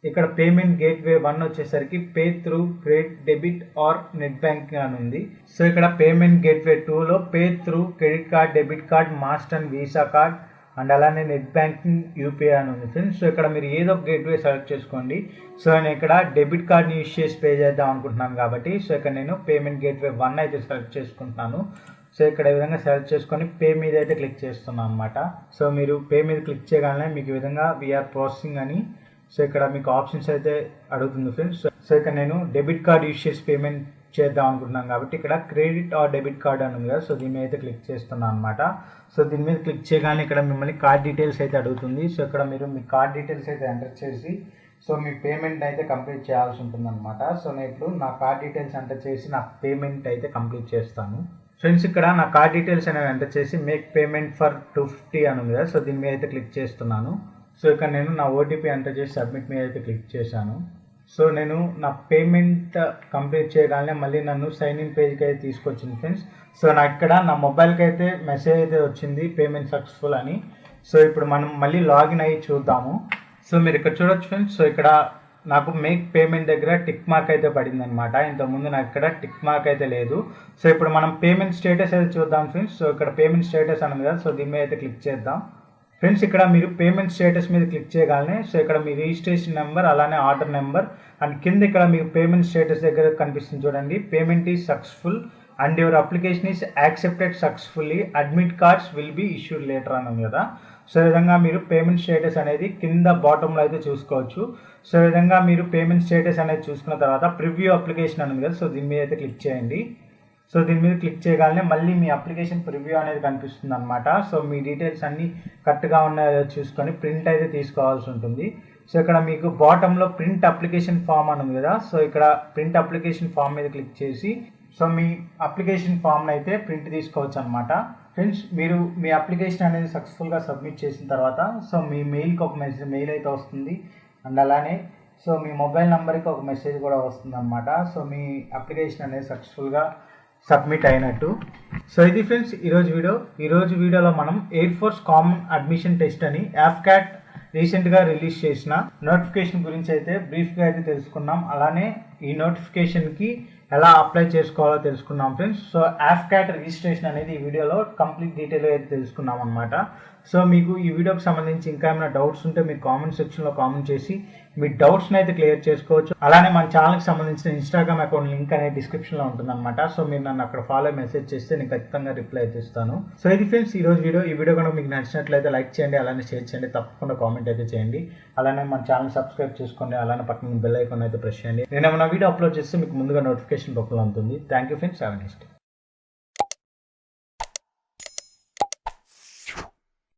ఇక్కడ పేమెంట్ గేట్వే 1 వచ్చేసరికి pay through credit, debit or net banking అని ఉంది. సో ఇక్కడ పేమెంట్ గేట్వే 2లో pay through credit card, debit card, master and visa card and అలానే నెట్ బ్యాంకింగ్, యూపీఐ అని ఉంది ఫ్రెండ్స్. సో ఇక్కడ మీరు ఏదో ఒక గేట్వే సెలెక్ట్ చేసుకోండి. సో నేను ఇక్కడ డెబిట్ కార్డ్ని యూజ్ చేసి పే చేద్దాం అనుకుంటున్నాను కాబట్టి సో ఇక్కడ నేను పేమెంట్ గేట్వే 1 అయితే సెలెక్ట్ చేసుకుంటున్నాను. సో ఇక్కడ ఈ విధంగా సెలెక్ట్ చేసుకొని పే మీద అయితే క్లిక్ చేస్తున్నాను అనమాట. సో మీరు పే మీద క్లిక్ చేయగానే మీకు ఈ విధంగా వీఆర్ ప్రాసెసింగ్ అని సో ఇక్కడ మీకు ఆప్షన్స్ అయితే అడుగుతుంది ఫ్రెండ్స్. సో ఇక్కడ నేను డెబిట్ కార్డ్ యూజ్ చేసి పేమెంట్ చేద్దాం అనుకుంటున్నాను కాబట్టి ఇక్కడ క్రెడిట్ ఆర్ డెబిట్ కార్డ్ అని ఉంది కదా, సో దీని మీద అయితే క్లిక్ చేస్తున్నాను అనమాట. సో దీని మీద క్లిక్ చేయగానే ఇక్కడ మిమ్మల్ని కార్డ్ డీటెయిల్స్ అయితే అడుగుతుంది. సో ఇక్కడ మీరు మీ కార్డ్ డీటెయిల్స్ అయితే ఎంటర్ చేసి సో మీ పేమెంట్ అయితే కంప్లీట్ చేయాల్సి ఉంటుంది అనమాట. సో నేను ఇప్పుడు నా కార్డ్ డీటెయిల్స్ ఎంటర్ చేసి నా పేమెంట్ అయితే కంప్లీట్ చేస్తాను ఫ్రెండ్స్. ఇక్కడ నా కార్డ్ డీటెయిల్స్ అనేవి ఎంటర్ చేసి మేక్ పేమెంట్ ఫర్ 250 అని ఉంది కదా, సో దీని మీద అయితే క్లిక్ చేస్తున్నాను. సో ఇక్కడ నేను నా ఓటీపీ ఎంటర్ చేసి సబ్మిట్ మీద అయితే క్లిక్ చేశాను. సో నేను నా పేమెంట్ కంప్లీట్ చేయగానే మళ్ళీ నన్ను సైన్ ఇన్ పేజ్కి అయితే తీసుకొచ్చింది ఫ్రెండ్స్. సో నాకు ఇక్కడ నా మొబైల్కి అయితే మెసేజ్ అయితే వచ్చింది పేమెంట్ సక్సెస్ఫుల్ అని. సో ఇప్పుడు మనం మళ్ళీ లాగిన్ అయ్యి చూద్దాము. సో మీరు ఇక్కడ చూడొచ్చు ఫ్రెండ్స్. సో ఇక్కడ నాకు మేక్ పేమెంట్ దగ్గర టిక్ మార్క్ అయితే పడింది అనమాట. ఇంతకుముందు నాకు ఇక్కడ టిక్ మార్క్ అయితే లేదు. సో ఇప్పుడు మనం పేమెంట్ స్టేటస్ అయితే చూద్దాం ఫ్రెండ్స్. సో ఇక్కడ పేమెంట్ స్టేటస్ అనేది కదా, సో దీని మీద అయితే క్లిక్ చేద్దాం ఫ్రెండ్స్. ఇక్కడ మీరు పేమెంట్ స్టేటస్ మీద క్లిక్ చేయగానే సో ఇక్కడ మీ రిజిస్ట్రేషన్ నెంబర్ అలానే ఆర్డర్ నెంబర్ అండ్ కింద ఇక్కడ మీకు పేమెంట్ స్టేటస్ దగ్గర కనిపిస్తుంది చూడండి, payment is successful and your application is accepted successfully, admit cards will be issued later అని ఉంది కదా. సో ఈ విధంగా మీరు పేమెంట్ స్టేటస్ అనేది కింద బాటంలో అయితే చూసుకోవచ్చు. సో ఈ విధంగా మీరు పేమెంట్ స్టేటస్ అనేది చూసుకున్న తర్వాత ప్రివ్యూ అప్లికేషన్ అని ఉంది కదా, సో దీని మీద అయితే క్లిక్ చేయండి. సో దీని మీద క్లిక్ చేయగానే మళ్ళీ మీ అప్లికేషన్ ప్రివ్యూ అనేది కనిపిస్తుంది అనమాట. సో మీ డీటెయిల్స్ అన్నీ కరెక్ట్గా ఉన్నాయో చూసుకొని ప్రింట్ అయితే తీసుకోవాల్సి ఉంటుంది. సో ఇక్కడ మీకు బాటంలో ప్రింట్ అప్లికేషన్ ఫామ్ అని ఉంది కదా, సో ఇక్కడ ప్రింట్ అప్లికేషన్ ఫామ్ మీద క్లిక్ చేసి సో మీ అప్లికేషన్ ఫామ్ని అయితే ప్రింట్ తీసుకోవచ్చు అనమాట ఫ్రెండ్స్. మీరు మీ అప్లికేషన్ అనేది సక్సెస్ఫుల్గా సబ్మిట్ చేసిన తర్వాత సో మీ మెయిల్కి ఒక మెయిల్ అయితే వస్తుంది అండ్ అలానే సో మీ మొబైల్ నెంబర్కి ఒక మెసేజ్ కూడా వస్తుంది అనమాట. సో మీ అప్లికేషన్ అనేది సక్సెస్ఫుల్గా సబ్మిట్ అయినట్టు. సో ఇది ఫ్రెండ్స్ ఈరోజు వీడియోలో మనం air force common admission test అని AFCAT రీసెంట్గా రిలీజ్ చేసిన నోటిఫికేషన్ గురించి అయితే బ్రీఫ్గా అయితే తెలుసుకున్నాం. అలానే ఈ నోటిఫికేషన్కి ఎలా అప్లై చేసుకోవాలో తెలుసుకున్నాం ఫ్రెండ్స్. సో AFCAT రిజిస్ట్రేషన్ అనేది ఈ వీడియోలో కంప్లీట్ డీటెయిల్గా అయితే తెలుసుకున్నాం అనమాట. సో మీకు ఈ వీడియోకి సంబంధించి ఇంకా ఏమైనా డౌట్స్ ఉంటే మీరు కామెంట్ సెక్షన్లో కామెంట్ చేసి మీ డౌట్స్ని అయితే క్లియర్ చేసుకోవచ్చు. అలానే మన ఛానల్కి సంబంధించిన ఇన్స్టాగ్రామ్ అకౌంట్ లింక్ అనేది డిస్క్రిప్షన్లో ఉంటుందన్నమాట. సో మీరు నన్ను అక్కడ ఫాలో మెసేజ్ చేస్తే నేను ఖచ్చితంగా రిప్లై అయితే ఇస్తాను. సో ఇది ఫ్రెండ్స్ ఈ వీడియో కనుక మీకు నచ్చినట్లయితే లైక్ చేయండి, అలానే షేర్ చేయండి, తప్పకుండా కామెంట్ అయితే చేయండి. అలానే మన ఛానల్ సబ్స్క్రైబ్ చేసుకోండి, అలానే పక్కన బెల్ ఐకాన్ అయితే ప్రెస్ చేయండి. నేను ఏమైనా వీడియో అప్లోడ్ చేస్తే మీకు ముందుగా నోటిఫికేషన్ పక్కన ఉంటుంది. Thank you friends, have a nice day.